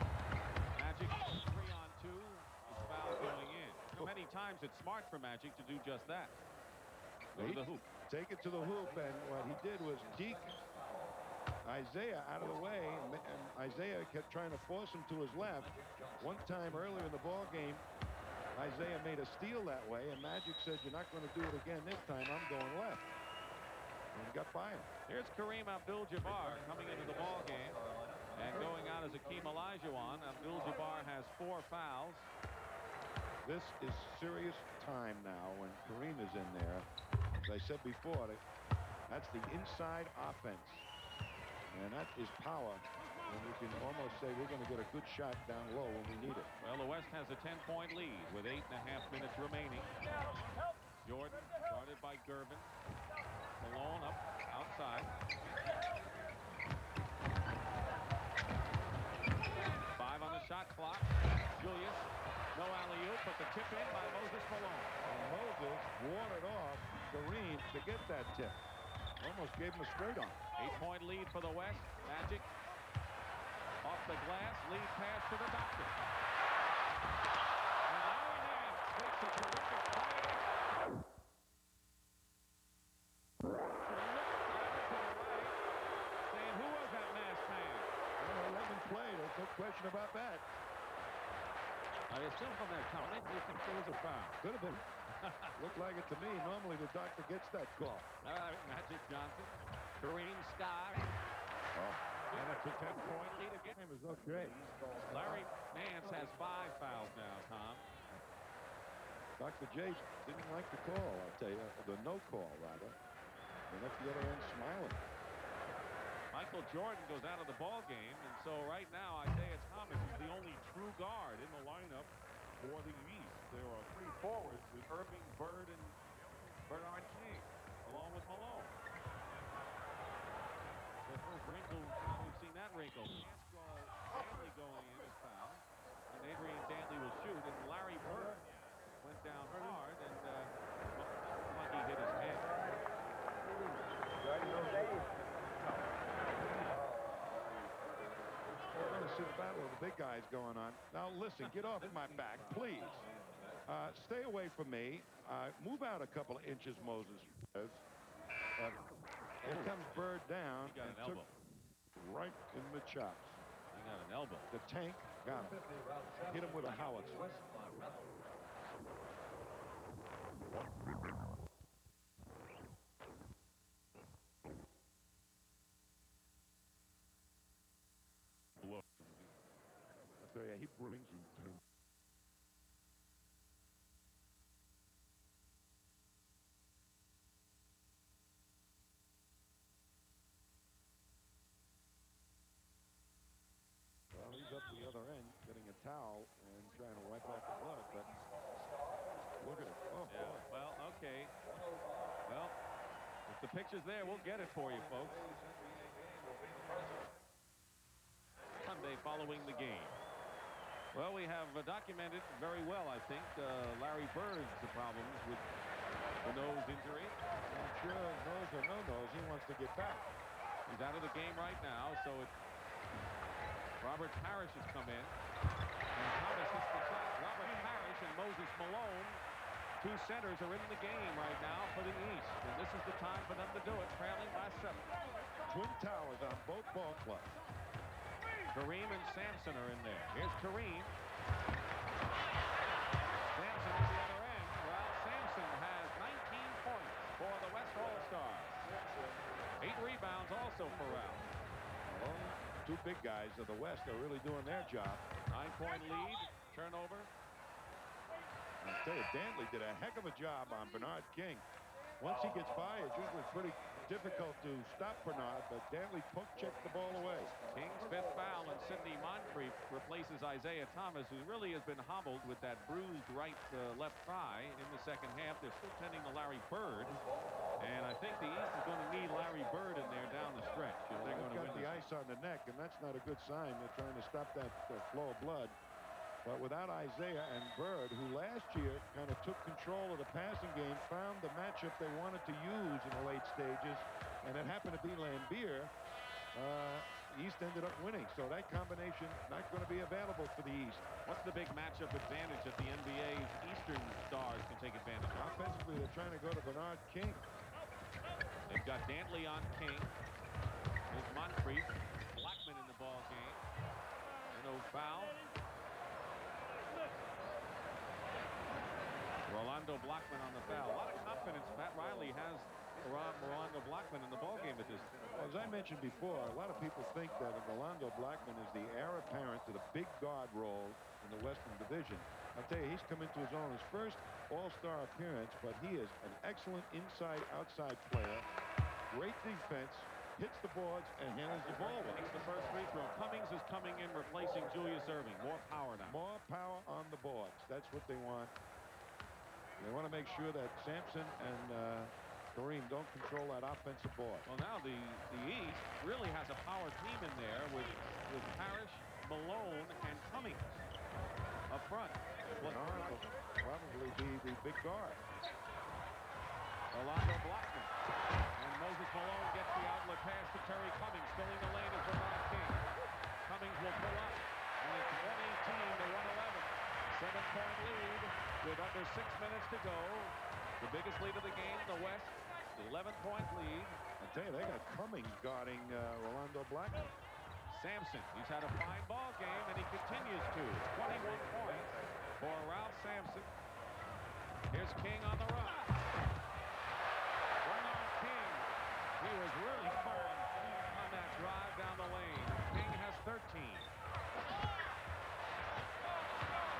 Magic 3-on-2. His foul going in. Many times it's smart for Magic to do just that. Go to the hoop. Take it to the hoop, and what he did was deke Isiah out of the way, and Isiah kept trying to force him to his left. One time earlier in the ball game, Isiah made a steal that way, and Magic said, you're not going to do it again this time. I'm going left. And he got by him. Here's Kareem Abdul-Jabbar coming into the ball game and going out as Akeem Olajuwon. Abdul-Jabbar has 4 fouls. This is serious time now when Kareem is in there. As I said before, that's the inside offense. And that is power. And we can almost say we're going to get a good shot down low when we need it. Well, the West has a 10-point lead with 8.5 minutes remaining. Jordan guarded by Gervin. Malone up outside. 5 on the shot clock. Julius, no alley-oop, but the tip in by Moses Malone. And Moses watered off Kareem to get that tip. Almost gave him a straight on. 8-point lead for the West. Magic off the glass, lead pass to the doctor. And Larry Nance makes a terrific play. Saying, who was that masked man? Well, let him play. There's no question about that. I assume from that comment you think it was a foul. Could have been. Looked like it to me. Normally the doctor gets that call. All right, Magic Johnson. Kareem Scott. Oh. And it's a 10-point lead again. It was okay. Larry Nance has 5 fouls now, Tom. Dr. J didn't like the call, I'll tell you. The no call, rather. They left the other end smiling. Michael Jordan goes out of the ball game, and so right now Isiah Thomas is the only true guard in the lineup for the East. There are 3 forwards with Erving, Bird, and Bernard King, along with Malone. The first wrinkle, we've seen that wrinkle. Dantley going in is foul, and Adrian Dantley will shoot, and Larry Bird went down hard, and like he hit his head. We're going to see the battle of the big guys going on. Now, listen, get off my back, please. Stay away from me. Move out a couple of inches, Moses. Here comes Bird down. He got an elbow. Right in the chops. He got an elbow. The tank got him. Hit him with a howitzer. So yeah, he brings you to. Well, he's up the other end, getting a towel and trying to wipe off the blood, but look at it. Oh, yeah. boy. Well, okay. Well, if the picture's there, we'll get it for you, folks. Sunday following the game. Well, we have documented very well, I think, Larry Bird's problems with the nose injury. I'm sure nose or no nose, he wants to get back. He's out of the game right now, so it's Robert Parish has come in. And Thomas hits the shot. Robert Parish and Moses Malone, 2 centers, are in the game right now for the East. And this is the time for them to do it, trailing by 7. Twin towers on both ball clubs. Kareem and Sampson are in there. Here's Kareem. Sampson at the other end. Well, Sampson has 19 points for the West All-Stars. 8 rebounds also for Ralph. Well, 2 big guys of the West are really doing their job. 9-point lead. Turnover. I'll tell you, Dantley did a heck of a job on Bernard King. Once he gets by, it's usually pretty difficult to stop Bernard, but Dantley poke-checked the ball away. King's 5th foul, and Sidney Moncrief replaces Isiah Thomas, who really has been hobbled with that bruised left thigh in the second half. They're still tending to Larry Bird, and I think the East is going to need Larry Bird in there down the stretch if they're going to win. Got the ice on the neck, and that's not a good sign. They're trying to stop that flow of blood. But without Isiah and Bird, who last year kind of took control of the passing game, found the matchup they wanted to use in the late stages, and it happened to be Laimbeer, East ended up winning. So that combination not going to be available for the East. What's the big matchup advantage that the NBA's Eastern stars can take advantage of? Offensively, they're trying to go to Bernard King. They've got Dantley on King. There's Moncrief. Blackman in the ball game. No foul. Rolando Blackman on the foul. A lot of confidence Pat Riley has around Rolando Blackman in the ballgame at this. Well, as I mentioned before, a lot of people think that Rolando Blackman is the heir apparent to the big guard role in the Western Division. I'll tell you, he's come into his own, his first All-Star appearance, but he is an excellent inside-outside player. Great defense, hits the boards, and handles the ball well. Makes the first free throw. Cummings is coming in, replacing Julius Erving. More power now. More power on the boards. That's what they want. They want to make sure that Sampson and Kareem don't control that offensive board. Well, now the East really has a power team in there with Parish, Malone, and Cummings up front. Will probably be the big guard. Rolando Blackman. And Moses Malone gets the outlet pass to Terry Cummings. Filling the lane is Bernard King. Cummings will pull up. And it's 118 to 111. 7-point lead with under 6 minutes to go. The biggest lead of the game in the West. 11-point lead. I tell you, they got Cummings guarding Rolando Blackman. Sampson, he's had a fine ball game, and he continues to. 21 points for Ralph Sampson. Here's King on the run. Bernard King, he was really fun on that drive down the lane. King has 13.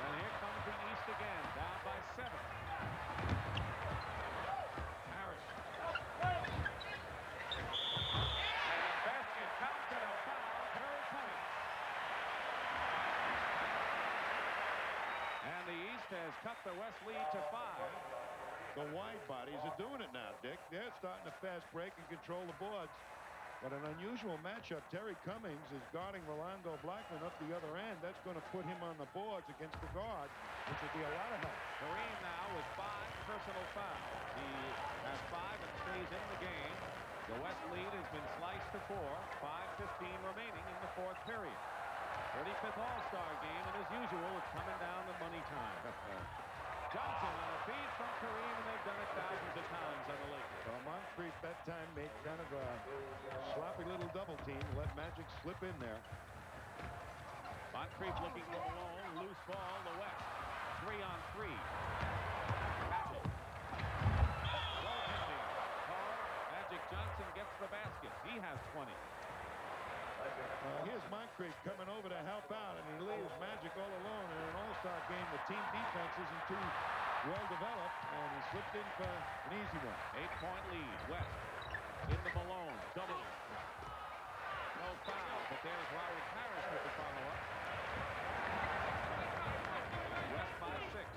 And here comes the East again, down by 7. Parish. Basket counted a foul. Terry Cummings. And the East has cut the West lead to 5. The wide bodies are doing it now, Dick. They're starting to fast break and control the boards. But an unusual matchup. Terry Cummings is guarding Rolando Blackman up the other end. That's going to put him on the boards against the guard, which would be a lot of help. Kareem now with 5 personal fouls. He has 5 and stays in the game. The West lead has been sliced to 4. 5:15 remaining in the 4th period. 35th All-Star game, and as usual, it's coming down to money time. Johnson on a feed from Kareem, and they've done it thousands of times on the Lakers. Well, Moncrief that time made kind of a sloppy little double team. Let Magic slip in there. Moncrief looking for Malone. Loose ball, the West. 3-on-3. Magic. Goaltending. Magic Johnson gets the basket. He has 20. Here's Moncrief coming over to help out, and he leaves Magic all alone in an all-star game. The team defense isn't too well developed, and he slipped in for an easy one. 8-point lead. West into Malone. Double. No foul, but there's Robert Parish with the follow-up. West by 6.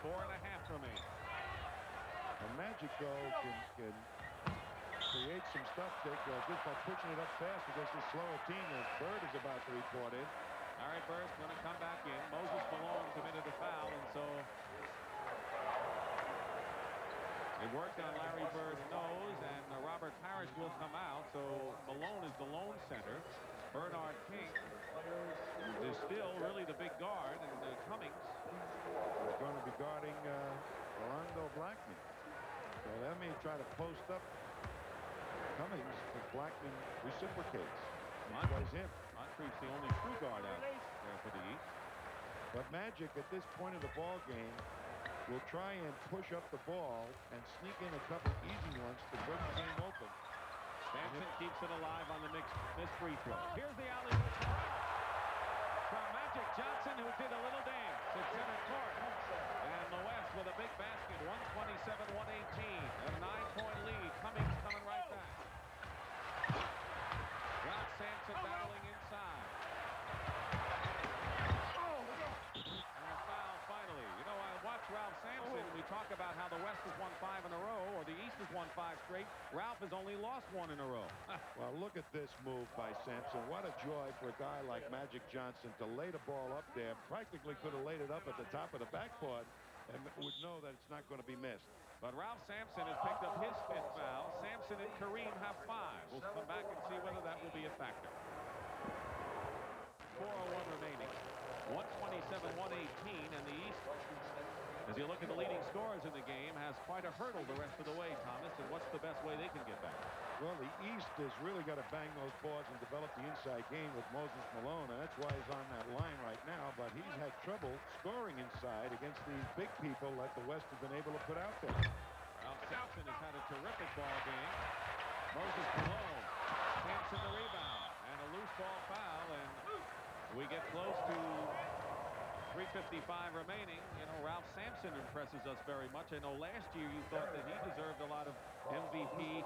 4.5 remain. And Magic, though, can create some stuff, Dick, just by pushing it up fast against this slower team as Bird is about to report in. All right, Bird's going to come back in. Moses Malone committed a foul, and so it worked on Larry Bird's nose, and Robert Parish will come out. So Malone is the lone center. Bernard King is still really the big guard, and Cummings is going to be guarding Rolando Blackman. So let me try to post up Cummings, but Blackman reciprocates. Plays him. Moncrief's the only true guard out there for the East. But Magic at this point of the ball game will try and push up the ball and sneak in a couple easy ones to break the game open. Sampson keeps it alive on the missed free throw. Here's the alley-oop from Magic Johnson, who did a little dance at center court. And the West with a big basket, 127-118. A 9-point lead. Cummings coming right back. Ralph Sampson battling inside. And a foul finally. You know, I watch Ralph Sampson. We talk about how the West has won 5 in a row, or the East has won 5 straight. Ralph has only lost 1 in a row. Well, look at this move by Sampson. What a joy for a guy like Magic Johnson to lay the ball up there. Practically could have laid it up at the top of the backboard and would know that it's not going to be missed. But Ralph Sampson has picked up his 5th foul. Sampson and Kareem have 5. We'll come back and see whether that will be a factor. 4:01 remaining. 127-118, and the East, as you look at the leading scorers in the game, has quite a hurdle the rest of the way, Thomas. And what's the best way they can get back? Well, the East has really got to bang those boards and develop the inside game with Moses Malone, and that's why he's on that line right now. But he's had trouble scoring inside against these big people that the West has been able to put out there. Well, Sampson has had a terrific ball game. Moses Malone, Sampson the rebound, and a loose ball foul, and we get close to 3:55 remaining. You know, Ralph Sampson impresses us very much. I know last year you thought that he deserved a lot of MVP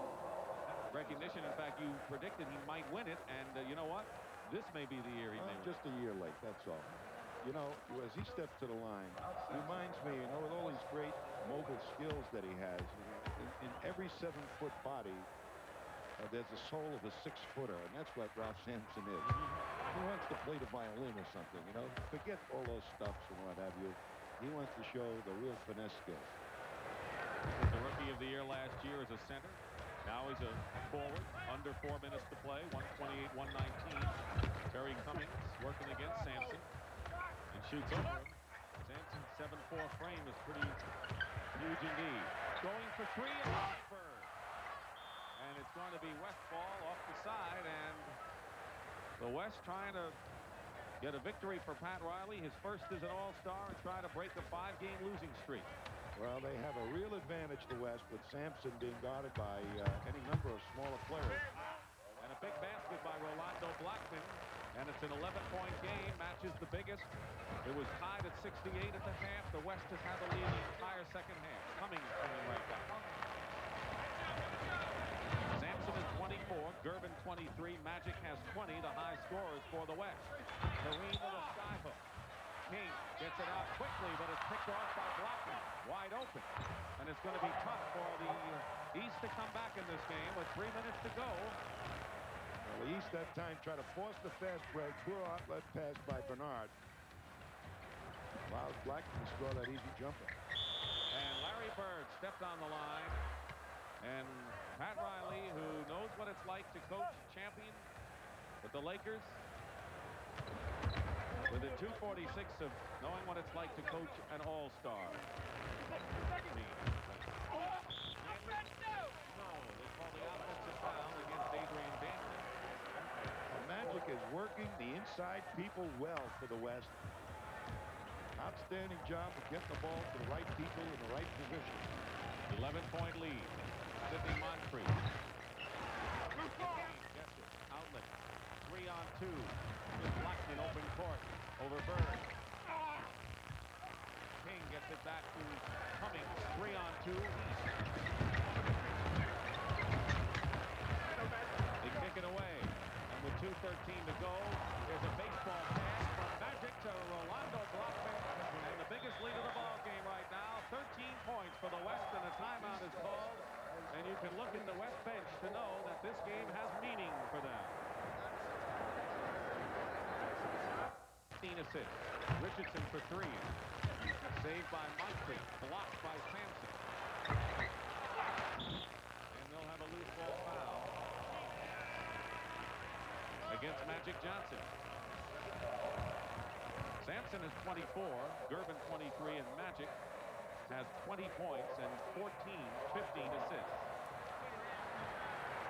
recognition. In fact, you predicted he might win it, and you know what? This may be the year he may win. Just a year late, that's all. You know, as he steps to the line, he reminds me, you know, with all these great mobile skills that he has, in every 7-foot body, there's the soul of a 6-footer, and that's what Ralph Sampson is. He wants to play the violin or something, you know. Forget all those stuffs and what have you. He wants to show the real finesse skills. He was the Rookie of the Year last year as a center. Now he's a forward. Under 4 minutes to play. 128-119. Terry Cummings working against Sampson and shoots over him. Sampson's 7'4" frame is pretty huge indeed. Going for 3 and Laimbeer. And it's going to be Westfall off the side, and the West trying to get a victory for Pat Riley, his first as an All-Star, and try to break a 5-game losing streak. Well, they have a real advantage, the West, with Sampson being guarded by any number of smaller players. And a big basket by Rolando Blackman, and it's an 11-point game, matches the biggest. It was tied at 68 at the half. The West has had the lead the entire second half. Cummings coming right back. Sampson is 24, Gervin 23, Magic has 20, the high scorers for the West. Kareem with a skyhook. King gets it out quickly, but it's picked off by Blackman. Wide open. And it's going to be tough for the East to come back in this game with 3 minutes to go. Well, the East that time tried to force the fast break. Poor outlet pass by Bernard. Allows Blackman to score that easy jumper. And Larry Bird stepped on the line. And Pat Riley, who knows what it's like to coach champion with the Lakers, within 2:46 of knowing what it's like to coach an all-star team. No, they call the offensive foul against Adrian Dantley. Magic is working the inside people well for the West. Outstanding job of getting the ball to the right people in the right position. 11-point lead. Sidney Moncrief. Gets it. Outlet. 3-on-2. Blackman open court over Bird. King gets it back to Cummings. 3-on-2. They kick it away. And with 2:13 to go, there's a baseball pass from Magic to Rolando Blackman. And the biggest lead of the ball game right now. 13 points for the West, and a timeout is called. And you can look at the West bench to know that this game has meaning for them. 15 assists. Richardson for 3. Saved by Moncrief. Blocked by Sampson. And they'll have a loose ball foul against Magic Johnson. Sampson is 24. Gervin 23, and Magic has 20 points and 15 assists.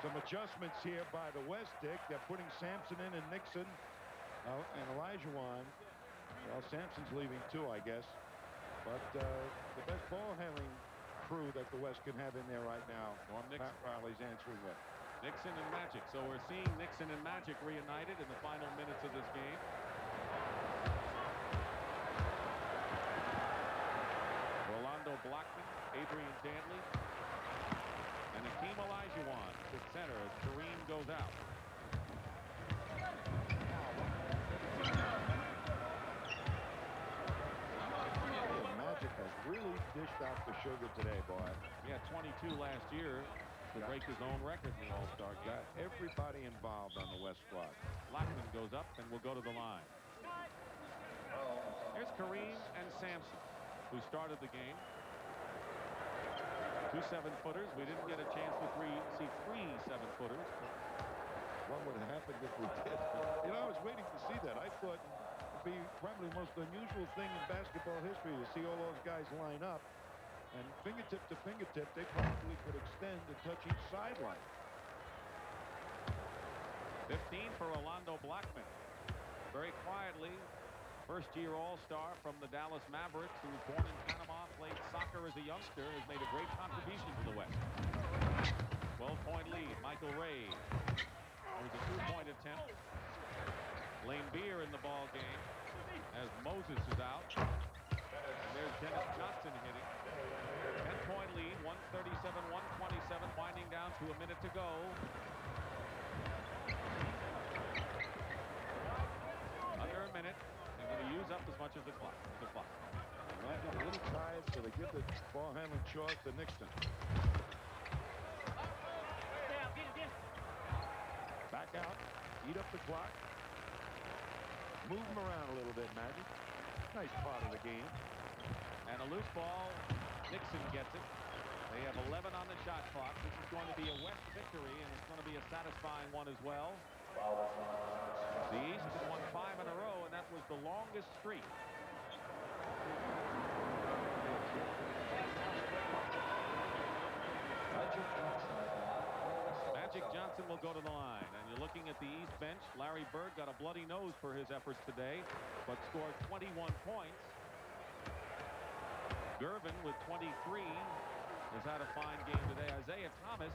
Some adjustments here by the West, Dick. They're putting Sampson in and Nixon and Olajuwon. Well, Sampson's leaving too, I guess. But the best ball handling crew that the West can have in there right now. Pat Riley's answering with. Nixon and Magic. So we're seeing Nixon and Magic reunited in the final minutes of this game. Rolando Blackman, Adrian Dantley, and Hakeem Olajuwon to center as Kareem goes out. Magic has really dished out the sugar today, boy. He had 22 last year to break his own record in the All-Star game. Got everybody involved on the West squad. Blackman goes up and will go to the line. Here's Kareem and Sampson, who started the game. 2 7-footers. We didn't get a chance to see 3 7-footers. What would have happened if we did? You know, I was waiting to see that. I thought it would be probably the most unusual thing in basketball history to see all those guys line up. And fingertip to fingertip, they probably could extend and touch each sideline. 15 for Orlando Blackman. Very quietly, first-year All-Star from the Dallas Mavericks, who was born in Panama, played soccer as a youngster, has made a great contribution to the West. 12-point lead. Michael Ray. That was a two-point attempt. Laimbeer in the ball game as Moses is out. And there's Dennis Johnson hitting. 10-point lead. 137-127. Winding down to a minute to go. Under a minute. They're going to use up as much as the clock. Might get a little tired, so they give the ball handling chores to Nixon. Back out. Eat up the clock. Move them around a little bit, Magic. Nice part of the game. And a loose ball. Nixon gets it. They have 11 on the shot clock. This is going to be a West victory, and it's going to be a satisfying one as well. The East has won 5 in a row, and that was the longest streak. Magic Johnson will go to the line, and you're looking at the East bench. Larry Bird got a bloody nose for his efforts today, but scored 21 points. Gervin with 23 has had a fine game today. Isiah Thomas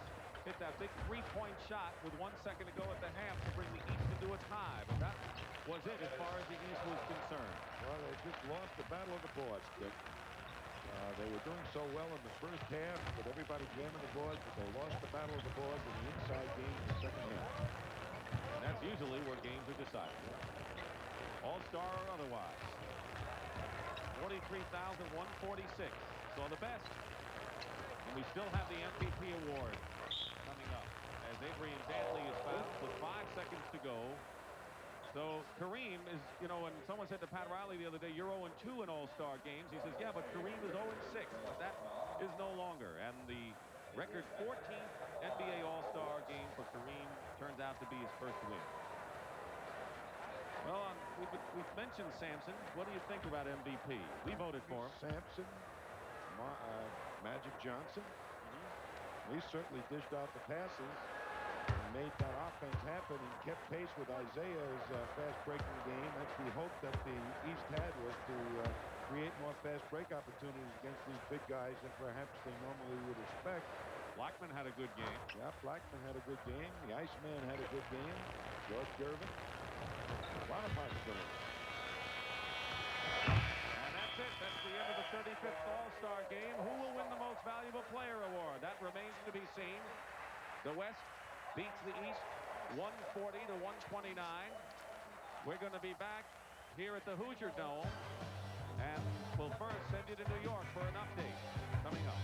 hit that big three-point shot with 1 second to go at the half to bring the East into a tie, but that was it as far as the East was concerned. Well, they just lost the battle of the boards, Dick. They were doing so well in the first half with everybody jamming the boards, but they lost the battle of the boards in the inside game in the second half. And that's usually where games are decided. All-star or otherwise. 43,146. So the best. And we still have the MVP award coming up as Avery and Dantley is fast with 5 seconds to go. So Kareem is, you know, when someone said to Pat Riley the other day, you're 0-2 in All-Star games. He says, yeah, but Kareem is 0-6. But that is no longer. And the record 14th NBA All-Star game for Kareem turns out to be his first win. Well, we've mentioned Sampson. What do you think about MVP? We voted for him. Sampson, Magic Johnson. He certainly dished out the passes and made that offense happen and kept pace with Isiah's fast-breaking game. That's the hope that the East had, was to create more fast-break opportunities against these big guys than perhaps they normally would expect. Blackman had a good game. Yeah, Blackman had a good game. The Iceman had a good game. George Gervin. A lot of possibilities. And that's it. That's the end of the 35th All-Star game. Who will win the Most Valuable Player award? That remains to be seen. The West beats the East 140-129. We're going to be back here at the Hoosier Dome, and we'll first send you to New York for an update coming up.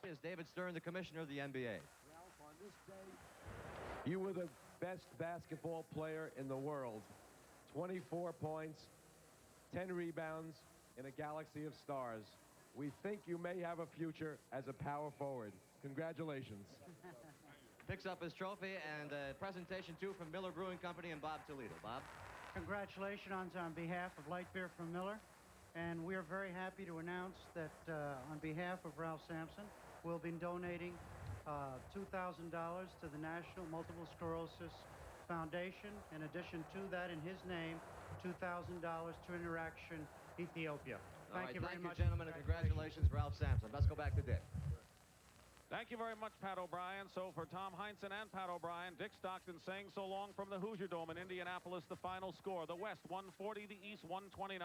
Is David Stern, the commissioner of the NBA. Ralph, on this day, you were the best basketball player in the world. 24 points, 10 rebounds in a galaxy of stars. We think you may have a future as a power forward. Congratulations. Picks up his trophy and a presentation, too, from Miller Brewing Company and Bob Toledo. Bob? Congratulations on behalf of Laimbeer from Miller. And we're very happy to announce that on behalf of Ralph Sampson, we'll be donating $2,000 to the National Multiple Sclerosis Foundation. In addition to that, in his name, $2,000 to Interaction Ethiopia. Thank you very much, gentlemen, and congratulations, Ralph Sampson. Let's go back to Dick. Thank you very much, Pat O'Brien. So for Tom Heinsohn and Pat O'Brien, Dick Stockton saying so long from the Hoosier Dome in Indianapolis. The final score, the West 140, the East 129.